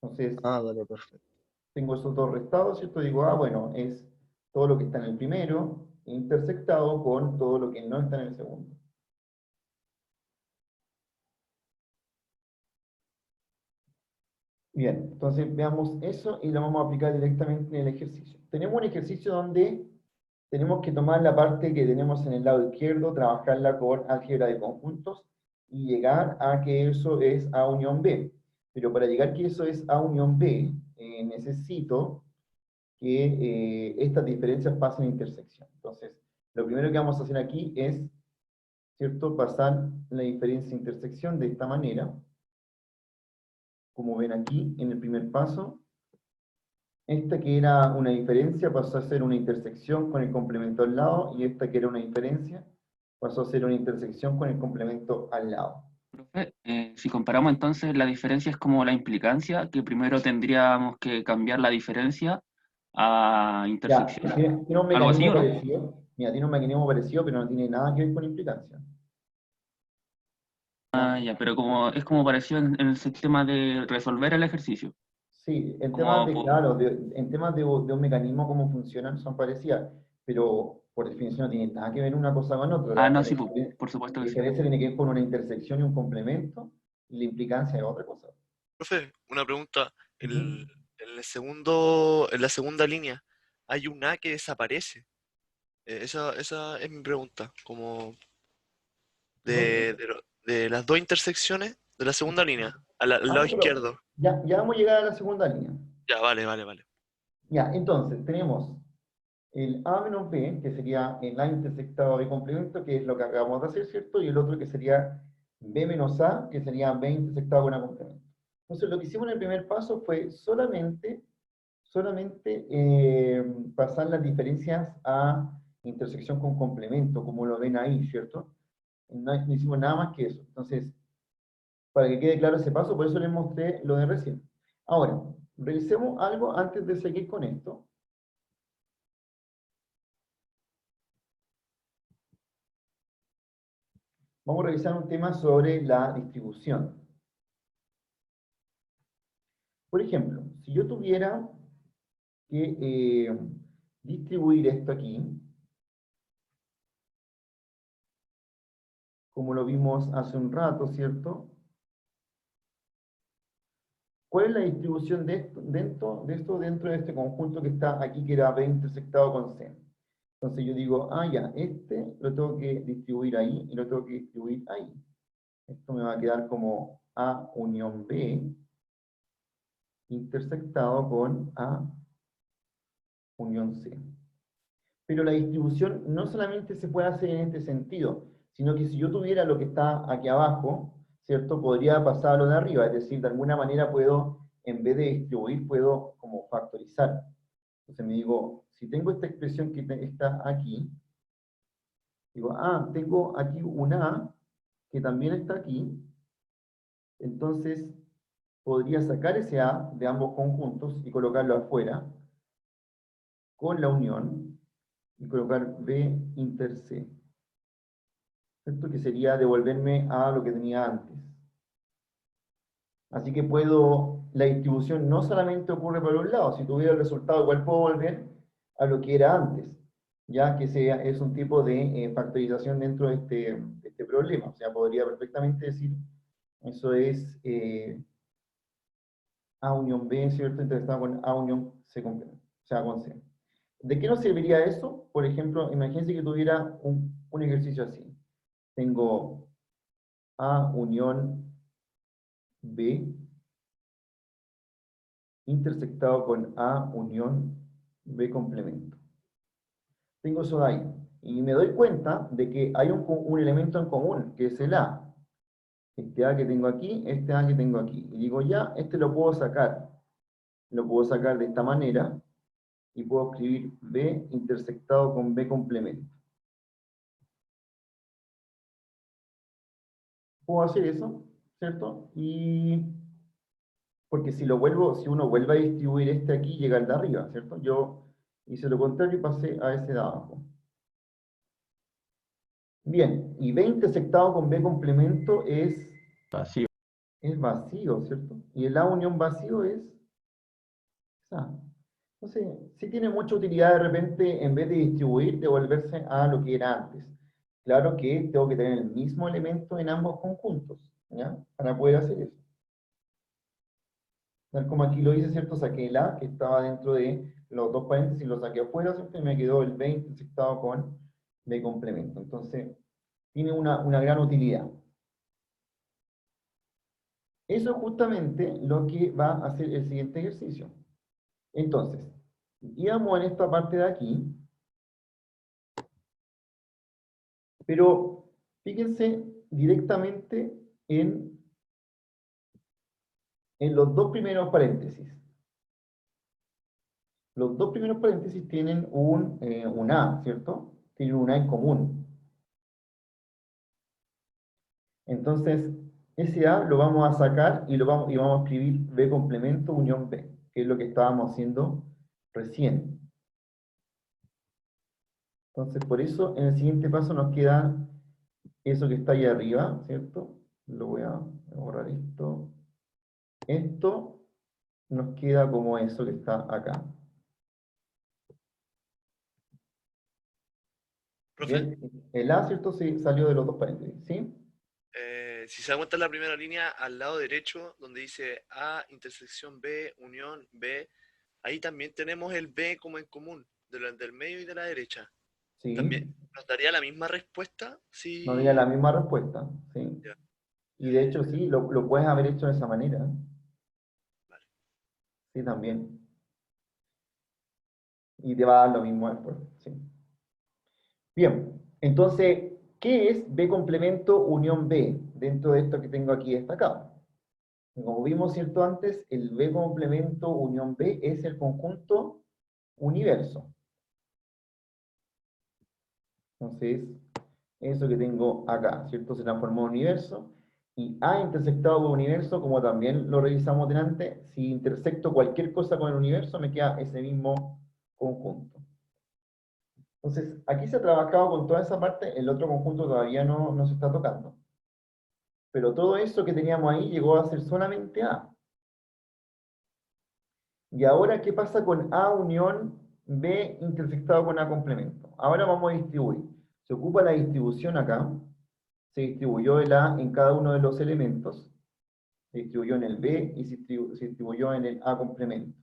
Entonces, Ah, dale, perfecto. tengo esos dos restados, ¿cierto? Digo, ah, bueno, es todo lo que está en el primero intersectado con todo lo que no está en el segundo. Bien, entonces veamos eso y lo vamos a aplicar directamente en el ejercicio. Tenemos un ejercicio donde tenemos que tomar la parte que tenemos en el lado izquierdo, trabajarla con álgebra de conjuntos y llegar a que eso es A unión B. Pero para llegar a que eso es A unión B, necesito que estas diferencias pasen a intersección. Entonces, lo primero que vamos a hacer aquí es, ¿cierto?, pasar la diferencia a intersección de esta manera. Como ven aquí, en el primer paso, esta que era una diferencia pasó a ser una intersección con el complemento al lado, y esta que era una diferencia pasó a ser una intersección con el complemento al lado. Profe, si comparamos entonces, la diferencia es como la implicancia, que primero tendríamos que cambiar la diferencia a Ya, intersección. tiene un Algo así, mecanismo ¿o no? parecido, mira, tiene un mecanismo parecido, pero no tiene nada que ver con implicancia. Ah, ya, pero como es como pareció en el sistema de resolver el ejercicio. Sí, en temas Como, de, claro, en temas de un mecanismo, cómo funcionan, son parecidas, pero por definición no tienen nada que ver una cosa con otra. ah, no, La sí, por supuesto la que sí. diferencia tiene que ver con una intersección y un complemento, y la implicancia es otra cosa. Profe, una pregunta. Ujú. En la segunda línea, hay un A que desaparece. Esa es mi pregunta. Como ¿Dónde? de las dos intersecciones de la segunda línea, al Ah, lado no, pero izquierdo. ya vamos a llegar a la segunda línea. Ya, vale, vale, vale. Ya, entonces, tenemos el A menos B, que sería el A intersectado de complemento, que es lo que acabamos de hacer, ¿cierto? Y el otro que sería B menos A, que sería B intersectado con A complemento. Entonces, lo que hicimos en el primer paso fue solamente pasar las diferencias a intersección con complemento, como lo ven ahí, ¿cierto? No hicimos nada más que eso. Entonces, para que quede claro ese paso, por eso les mostré lo de recién. Ahora, revisemos algo antes de seguir con esto. Vamos a revisar un tema sobre la distribución. Por ejemplo, si yo tuviera que distribuir esto aquí, como lo vimos hace un rato, ¿cierto? ¿Cuál es la distribución de esto dentro de este conjunto que está aquí, que era B intersectado con C? Entonces yo digo, ah, ya, este lo tengo que distribuir ahí y lo tengo que distribuir ahí. Esto me va a quedar como A unión B, intersectado con A unión C. Pero la distribución no solamente se puede hacer en este sentido, sino que si yo tuviera lo que está aquí abajo, ¿cierto? Podría pasar a lo de arriba, es decir, de alguna manera puedo, en vez de distribuir, puedo como factorizar. Entonces me digo, si tengo esta expresión que está aquí, digo, tengo aquí una A que también está aquí, entonces podría sacar ese A de ambos conjuntos y colocarlo afuera, con la unión, y colocar B inter C. ¿Cierto? Que sería devolverme a lo que tenía antes. Así que la distribución no solamente ocurre por un lado, si tuviera el resultado igual puedo volver a lo que era antes, ya que es un tipo de factorización dentro de este problema. O sea, podría perfectamente decir, eso es A unión B, ¿cierto? Intersectado con A unión C complemento, o sea, con C. ¿De qué nos serviría eso? Por ejemplo, imagínense que tuviera un ejercicio así. Tengo A unión B intersectado con A unión B complemento. Tengo eso de ahí. Y me doy cuenta de que hay un elemento en común, que es el A. Este A que tengo aquí, este A que tengo aquí. Y digo, ya, este lo puedo sacar. Lo puedo sacar de esta manera y puedo escribir B intersectado con B complemento. Puedo hacer eso, ¿cierto? Porque si uno vuelve a distribuir este aquí, llega al de arriba, ¿cierto? Yo hice lo contrario y pasé a ese de abajo. Bien, y B intersectado con B complemento es Vacío. vacío, ¿cierto? Y el A unión vacío es A. Entonces, sí tiene mucha utilidad de repente, en vez de distribuir, devolverse a lo que era antes. Claro que tengo que tener el mismo elemento en ambos conjuntos, ¿ya? Para poder hacer eso. Tal como aquí lo hice, ¿cierto? Saqué el A, que estaba dentro de los dos paréntesis, lo saqué afuera, ¿cierto? Y me quedó el B intersectado con B complemento. Entonces, tiene una gran utilidad. Eso es justamente lo que va a hacer el siguiente ejercicio. Entonces, íbamos en esta parte de aquí, pero fíjense directamente en los dos primeros paréntesis. Los dos primeros paréntesis tienen un A, ¿cierto? Tienen un A en común. Entonces, ese A lo vamos a sacar y vamos a escribir B complemento unión B, que es lo que estábamos haciendo recién. Entonces, por eso, en el siguiente paso nos queda eso que está ahí arriba, ¿cierto? Lo voy a borrar esto. Esto nos queda como eso que está acá. Profe, Bien, el A, ¿cierto? Sí, salió de los dos paréntesis, ¿sí? si se da cuenta en la primera línea, al lado derecho, donde dice A, intersección B, unión B, ahí también tenemos el B como en común, del medio y de la derecha. Sí, También nos daría la misma respuesta si... nos daría la misma respuesta, ¿sí? Ya, Y de hecho, sí, lo puedes haber hecho de esa manera. vale. Sí, también. Y te va a dar lo mismo después, sí. Bien, entonces, ¿qué es B complemento unión B dentro de esto que tengo aquí destacado? Como vimos, ¿cierto? Antes, el B complemento unión B es el conjunto universo. Entonces, eso que tengo acá, ¿cierto? Se transformó en universo. Y A intersectado con universo, como también lo revisamos delante, si intersecto cualquier cosa con el universo, me queda ese mismo conjunto. Entonces, aquí se ha trabajado con toda esa parte, el otro conjunto todavía no se está tocando. Pero todo eso que teníamos ahí llegó a ser solamente A. Y ahora, ¿qué pasa con A unión B intersectado con A complemento? Ahora vamos a distribuir. Se ocupa la distribución acá. Se distribuyó el A en cada uno de los elementos. Se distribuyó en el B y se distribuyó en el A complemento.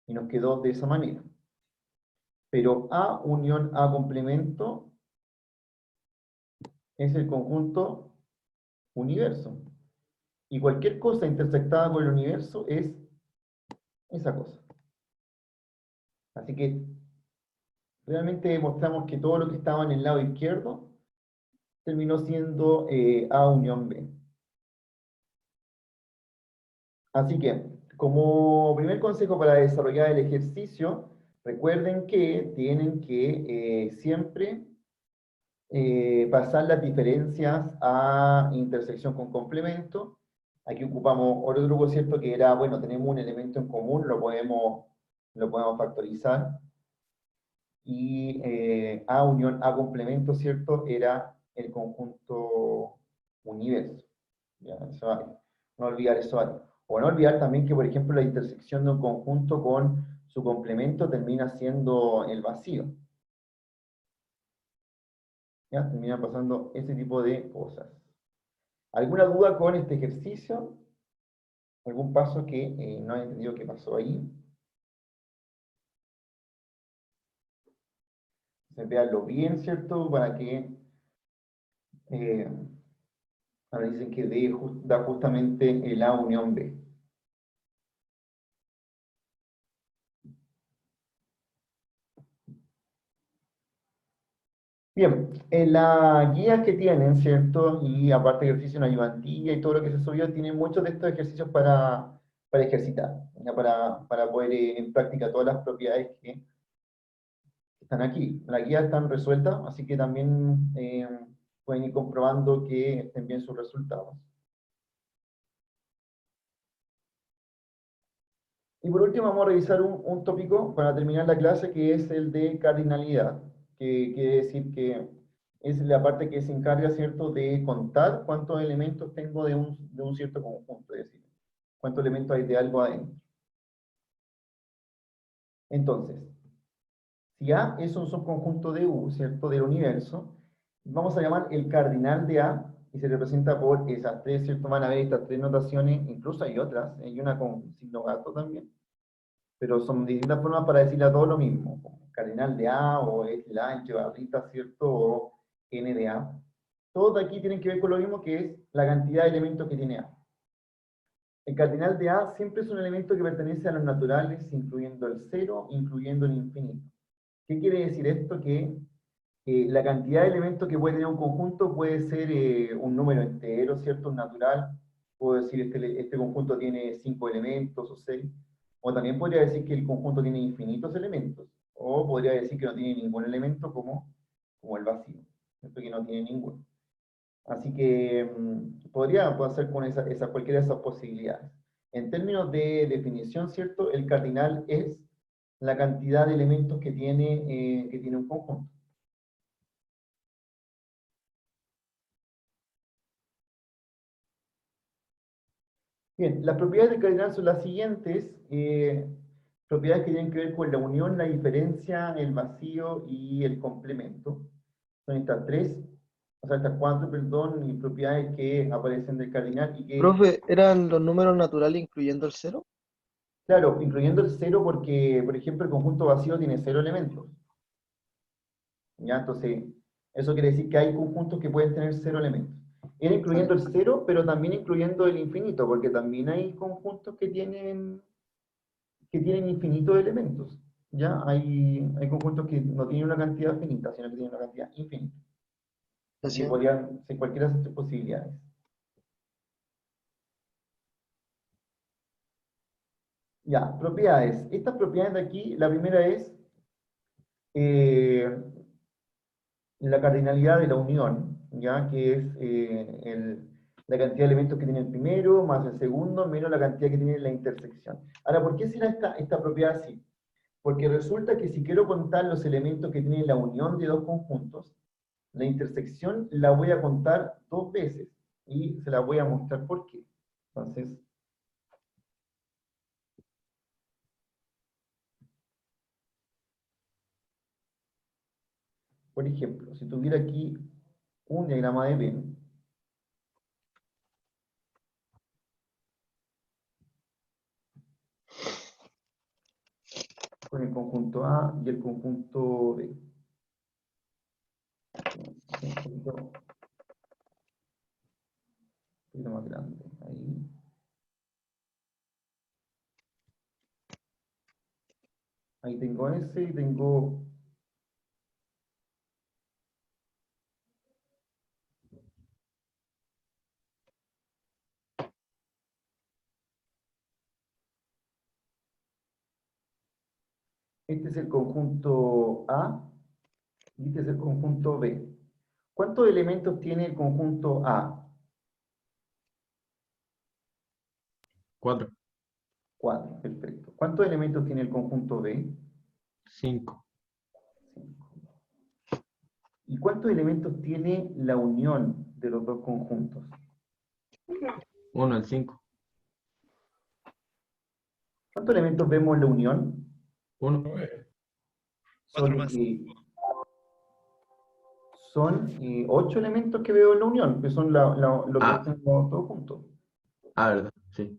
Y nos quedó de esa manera. Pero A unión A complemento es el conjunto universo. Y cualquier cosa intersectada con el universo es esa cosa. Así que realmente demostramos que todo lo que estaba en el lado izquierdo terminó siendo A unión B. Así que, como primer consejo para desarrollar el ejercicio, recuerden que tienen que siempre pasar las diferencias a intersección con complemento. Aquí ocupamos otro truco, ¿cierto? Que era, bueno, tenemos un elemento en común, lo podemos factorizar. Y A unión A complemento, ¿cierto? Era el conjunto universo. ¿Ya? Eso hay. No olvidar eso hay. O no olvidar también que, por ejemplo, la intersección de un conjunto con su complemento termina siendo el vacío. ¿Ya? Termina pasando ese tipo de cosas. ¿Alguna duda con este ejercicio? ¿Algún paso que no haya entendido qué pasó ahí? Veanlo bien, ¿cierto? Para que ahora dicen que D da justamente el A unión B. Bien, en las guías que tienen, ¿cierto? Y aparte de ejercicio en ayudantía y todo lo que se subió, tienen muchos de estos ejercicios para ejercitar, ¿ya? Para poner en práctica todas las propiedades que están aquí. Las guías están resueltas, así que también pueden ir comprobando que estén bien sus resultados. Y por último vamos a revisar un tópico para terminar la clase, que es el de cardinalidad, que quiere decir que es la parte que se encarga, ¿cierto?, de contar cuántos elementos tengo de un cierto conjunto, es decir, cuántos elementos hay de algo adentro. Entonces, si A es un subconjunto de U, ¿cierto?, del universo, vamos a llamar el cardinal de A, y se representa por esas tres, ¿cierto? Van a ver estas tres notaciones, incluso hay otras, hay una con signo gato también, pero son distintas formas para decirle a todo lo mismo, como cardinal de A, o es la entre barritas, ¿cierto?, o n de A. Todos de aquí tienen que ver con lo mismo, que es la cantidad de elementos que tiene A. El cardinal de A siempre es un elemento que pertenece a los naturales, incluyendo el cero, incluyendo el infinito. ¿Qué quiere decir esto? Que la cantidad de elementos que puede tener un conjunto puede ser un número entero, ¿cierto? Un natural. Puedo decir este conjunto tiene 5 elementos o 6. O también podría decir que el conjunto tiene infinitos elementos. O podría decir que no tiene ningún elemento como el vacío. Esto que no tiene ninguno. Así que puedo hacer con cualquiera de esas posibilidades. En términos de definición, ¿cierto? El cardinal es la cantidad de elementos que tiene un conjunto. Bien, las propiedades del cardinal son las siguientes. Propiedades que tienen que ver con la unión, la diferencia, el vacío y el complemento. Son estas tres, o sea, estas cuatro, perdón, y propiedades que aparecen del cardinal y que, Profe, ¿eran los números naturales incluyendo el cero? claro, incluyendo el cero porque, por ejemplo, el conjunto vacío tiene 0 elementos. ¿Ya? Entonces, eso quiere decir que hay conjuntos que pueden tener 0 elementos. Era incluyendo el 0, pero también incluyendo el infinito, porque también hay conjuntos que tienen infinitos de elementos. ¿Ya? Hay conjuntos que no tienen una cantidad finita, sino que tienen una cantidad infinita. Así que Así. podrían ser cualquiera de esas tres posibilidades. Ya, propiedades. Estas propiedades de aquí, la primera es eh, la cardinalidad de la unión, ¿ya? Que es la cantidad de elementos que tiene el primero, más el segundo, menos la cantidad que tiene la intersección. Ahora, ¿por qué será esta propiedad así? Porque resulta que si quiero contar los elementos que tienen la unión de dos conjuntos, la intersección la voy a contar 2 veces, y se la voy a mostrar por qué. Entonces, por ejemplo, si tuviera aquí un diagrama de Venn, con el conjunto A y el conjunto B. Un poquito más grande, ahí. Ahí tengo ese y tengo... Este es el conjunto A y este es el conjunto B. ¿Cuántos elementos tiene el conjunto A? 4, 4, perfecto. ¿Cuántos elementos tiene el conjunto B? 5, 5. ¿Y cuántos elementos tiene la unión de los dos conjuntos? 1 al 5, ¿Cuántos elementos vemos en la unión? 1, 4 Son, más eh, son 8 elementos que veo en la unión, que son los Ah. dos tengo todos juntos. verdad, sí.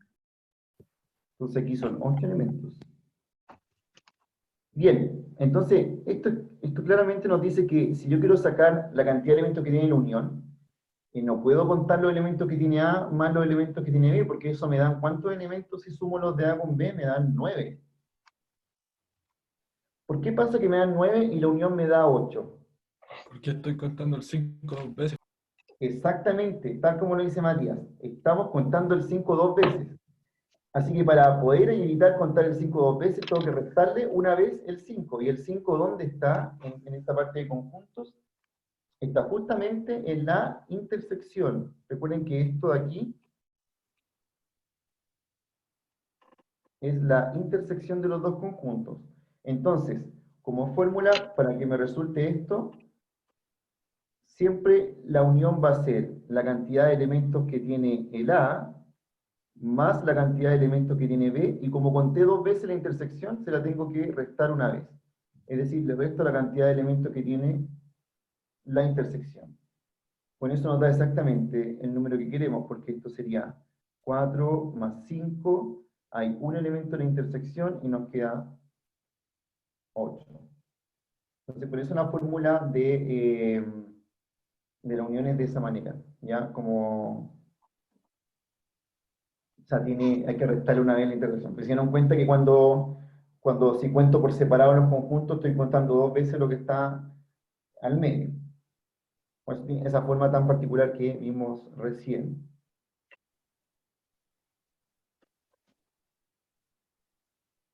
Entonces aquí son 8 elementos. Bien, entonces esto claramente nos dice que si yo quiero sacar la cantidad de elementos que tiene la unión, no puedo contar los elementos que tiene A más los elementos que tiene B, porque eso me dan, ¿cuántos elementos si sumo los de A con B? Me dan 9. ¿Por qué pasa que me dan 9 y la unión me da 8? Porque estoy contando el 5 dos veces. Exactamente, tal como lo dice Matías. Estamos contando el 5 dos veces. Así que para poder evitar contar el 5 dos veces, tengo que restarle una vez el 5. ¿Y el 5 dónde está en esta parte de conjuntos? Está justamente en la intersección. Recuerden que esto de aquí es la intersección de los dos conjuntos. Entonces, como fórmula, para que me resulte esto, siempre la unión va a ser la cantidad de elementos que tiene el A, más la cantidad de elementos que tiene B, y como conté dos veces la intersección, se la tengo que restar una vez. Es decir, le resto la cantidad de elementos que tiene la intersección. Con eso nos da exactamente el número que queremos, porque esto sería 4 más 5, hay un elemento en la intersección y nos queda 8. Entonces, por eso la fórmula de la unión es de esa manera, ¿ya? Como... O sea, hay que restarle una vez la intersección. Pero si no cuenta que si cuento por separado los conjuntos, estoy contando dos veces lo que está al medio. Pues, esa forma tan particular que vimos recién.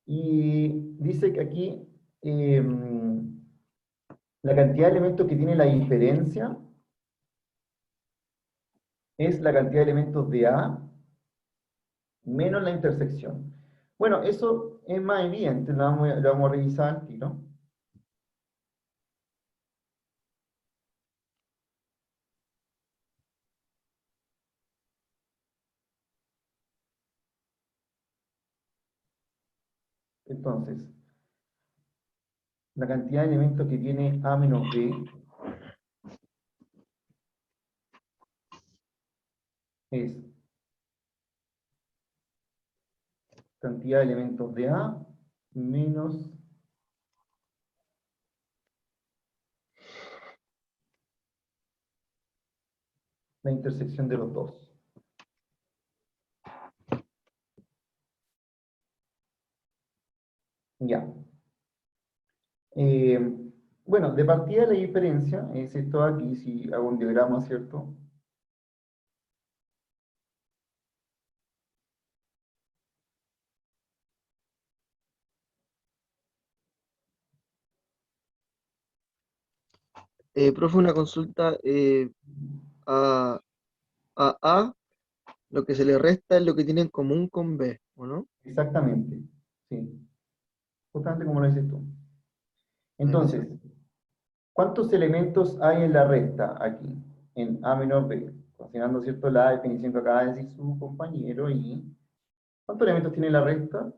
Y dice que aquí la cantidad de elementos que tiene la diferencia es la cantidad de elementos de A menos la intersección. Bueno, eso es más evidente, lo vamos a revisar al tiro. Entonces, la cantidad de elementos que tiene A menos B es cantidad de elementos de A menos la intersección de los dos. Ya. Bueno, de partida la diferencia es esto aquí, si hago un diagrama, ¿cierto? Profe, una consulta. A A, lo que se le resta es lo que tiene en común con B, ¿o no? Exactamente, sí. Justamente como lo dices tú. Entonces, ¿cuántos elementos hay en la recta aquí? En A menos B. Considerando, ¿cierto?, la definición que acaba de decir su compañero. Y ¿cuántos elementos tiene la recta?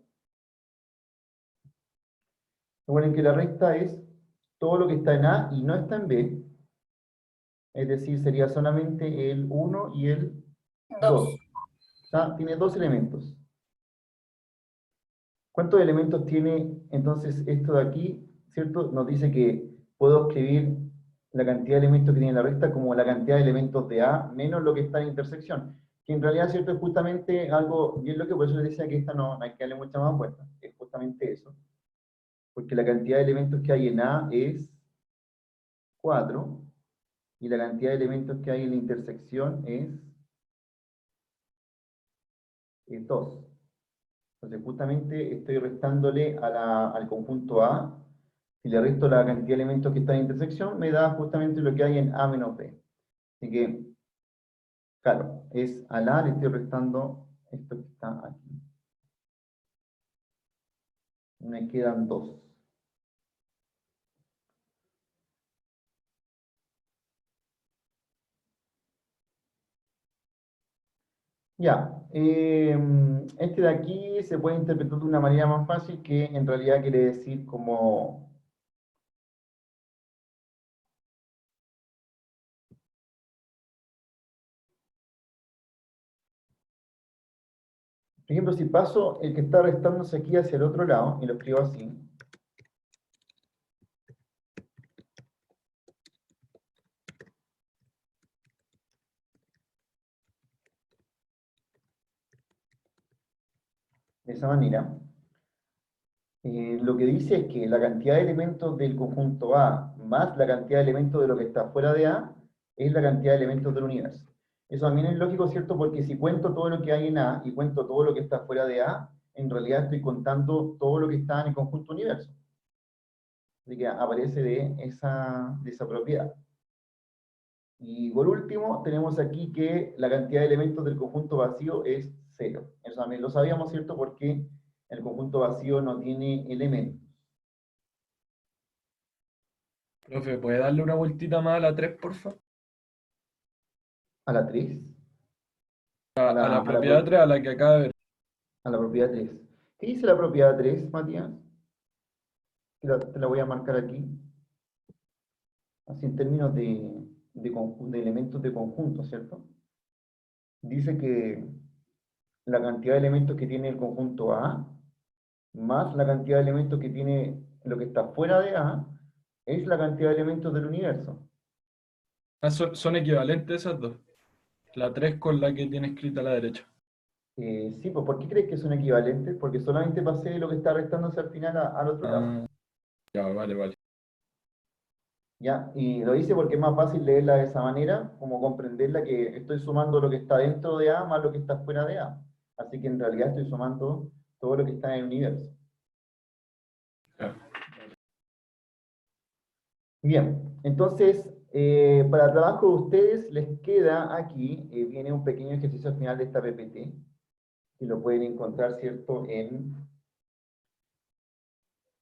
Recuerden que la recta es todo lo que está en A y no está en B. Es decir, sería solamente el 1 y el 2. O sea, tiene dos elementos. ¿Cuántos elementos tiene entonces esto de aquí? ¿Cierto? Nos dice que puedo escribir la cantidad de elementos que tiene la recta como la cantidad de elementos de A menos lo que está en intersección. Que en realidad, ¿cierto?, es justamente algo bien lo que por eso les decía que esta no hay que darle mucha más vuelta. Es justamente eso. porque la cantidad de elementos que hay en A es 4, y la cantidad de elementos que hay en la intersección es 2. Entonces, justamente estoy restándole al conjunto A. Si le resto la cantidad de elementos que está en intersección, me da justamente lo que hay en A menos B. Así que, claro, al A le estoy restando esto que está aquí. Me quedan 2. Ya, este de aquí se puede interpretar de una manera más fácil, que en realidad quiere decir como... Por ejemplo, si paso el que está restándose aquí hacia el otro lado, y lo escribo así, de esa manera, lo que dice es que la cantidad de elementos del conjunto A más la cantidad de elementos de lo que está fuera de A es la cantidad de elementos del universo. Eso también es lógico, ¿cierto? Porque si cuento todo lo que hay en A y cuento todo lo que está fuera de A, en realidad estoy contando todo lo que está en el conjunto universo. Así que aparece de esa propiedad. Y por último, tenemos aquí que la cantidad de elementos del conjunto vacío es 0. Eso también lo sabíamos, ¿cierto? Porque el conjunto vacío no tiene elementos. Profe, ¿puede darle una vueltita más a la 3, porfa? ¿A la 3? A la propiedad 3, a la que acaba de ver. A la propiedad 3. ¿Qué dice la propiedad 3, Matías? Te la voy a marcar aquí. Así en términos de elementos de conjunto, ¿cierto? Dice que la cantidad de elementos que tiene el conjunto A, más la cantidad de elementos que tiene lo que está fuera de A, es la cantidad de elementos del universo. Ah, son equivalentes esas dos. La 3 con la que tiene escrita a la derecha. Sí, pues ¿por qué crees que son equivalentes? Porque solamente pasé lo que está restándose al final al otro lado. Ah, ya, vale. ¿Ya? Y lo hice porque es más fácil leerla de esa manera, como comprenderla, que estoy sumando lo que está dentro de A más lo que está fuera de A. Así que en realidad estoy sumando todo lo que está en el universo. Ya. Bien, entonces, para el trabajo de ustedes les queda aquí, viene un pequeño ejercicio al final de esta PPT, y lo pueden encontrar, ¿cierto?, en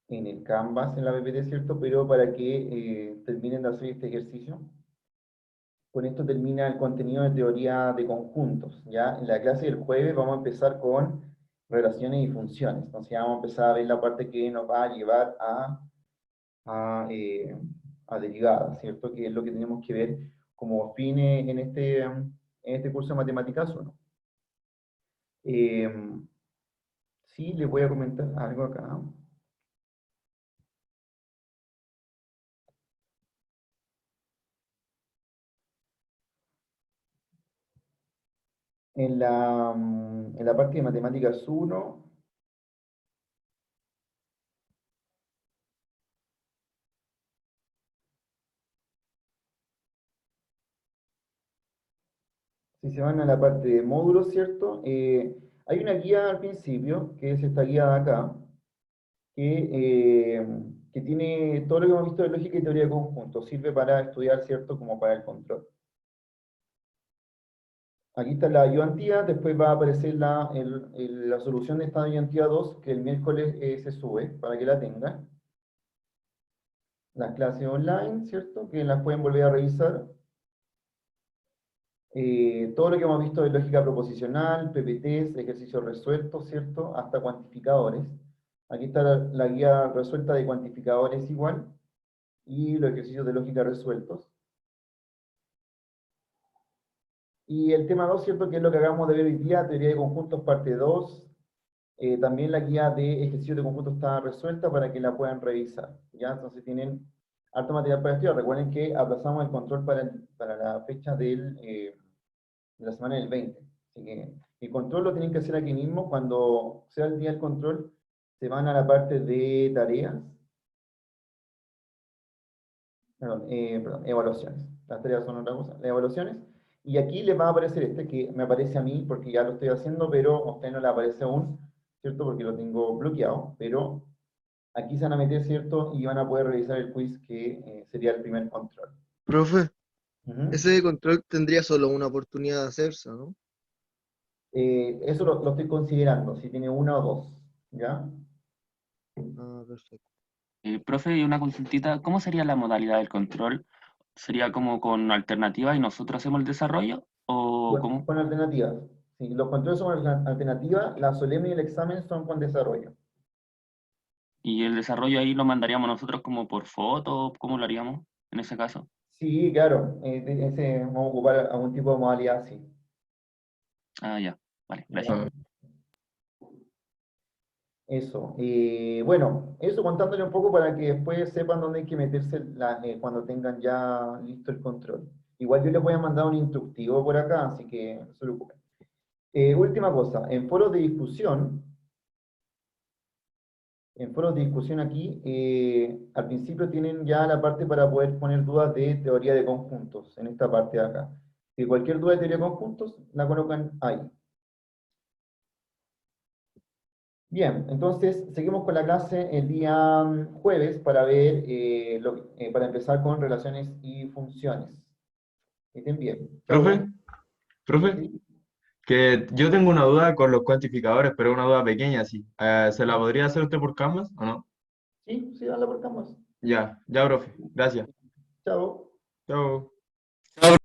el Canvas, en la PPT, ¿cierto?, pero para que terminen de hacer este ejercicio. Con esto termina el contenido de teoría de conjuntos, ¿ya? En la clase del jueves vamos a empezar con relaciones y funciones. Entonces ya vamos a empezar a ver la parte que nos va a llevar a derivadas, ¿cierto? Que es lo que tenemos que ver como fin en este curso de Matemáticas 1. Sí, les voy a comentar algo acá. En la parte de Matemáticas 1, si se van a la parte de módulos, ¿cierto? Hay una guía al principio, que es esta guía de acá, que tiene todo lo que hemos visto de lógica y teoría de conjuntos. Sirve para estudiar, ¿cierto? Como para el control. Aquí está la ayudantía, después va a aparecer la solución de esta ayudantía 2, que el miércoles se sube, para que la tengan. Las clases online, ¿cierto? Que las pueden volver a revisar. Todo lo que hemos visto de lógica proposicional, PPTs, ejercicios resueltos, ¿cierto? Hasta cuantificadores. Aquí está la guía resuelta de cuantificadores igual, y los ejercicios de lógica resueltos. Y el tema 2, ¿cierto? Que es lo que acabamos de ver hoy día, teoría de conjuntos, parte 2. También la guía de ejercicios de conjuntos está resuelta para que la puedan revisar, ¿ya? Entonces tienen harto material para estudiar. Recuerden que aplazamos el control para la fecha de la semana del 20. Así que el control lo tienen que hacer aquí mismo. Cuando sea el día del control, se van a la parte de tareas, perdón, evaluaciones. Las tareas son otra cosa, las evaluaciones. Y aquí les va a aparecer este que me aparece a mí porque ya lo estoy haciendo, pero a usted no le aparece aún, ¿cierto? Porque lo tengo bloqueado, pero aquí se van a meter, ¿cierto? Y van a poder revisar el quiz que sería el primer control. Profe, Ujú. ese control tendría solo una oportunidad de hacerse, ¿no? Eso lo estoy considerando, si tiene una o dos, ¿ya? Ah, perfecto. Profe, y una consultita, ¿cómo sería la modalidad del control? ¿Sería como con alternativa y nosotros hacemos el desarrollo? ¿O cómo? Con alternativas. Sí, los controles son alternativas, la solemne y el examen son con desarrollo. ¿Y el desarrollo ahí lo mandaríamos nosotros como por foto? ¿Cómo lo haríamos en ese caso? Sí, claro, vamos a ocupar algún tipo de modalidad así. Ah, ya. Vale, ¿Ya? gracias. Eso. Bueno, eso contándole un poco para que después sepan dónde hay que meterse cuando tengan ya listo el control. Igual yo les voy a mandar un instructivo por acá, así que no se preocupen. Última cosa, en foros de discusión aquí, al principio tienen ya la parte para poder poner dudas de teoría de conjuntos, en esta parte de acá. Si cualquier duda de teoría de conjuntos, la colocan ahí. Bien, entonces seguimos con la clase el día jueves para ver, para empezar con relaciones y funciones. Que estén bien. Chao. Profe, profe, Sí, que yo tengo una duda con los cuantificadores, pero una duda pequeña, sí. ¿Se la podría hacer usted por Canvas o no? sí, sí, dale por Canvas. Ya, ya, profe. Gracias. Chao. Chao.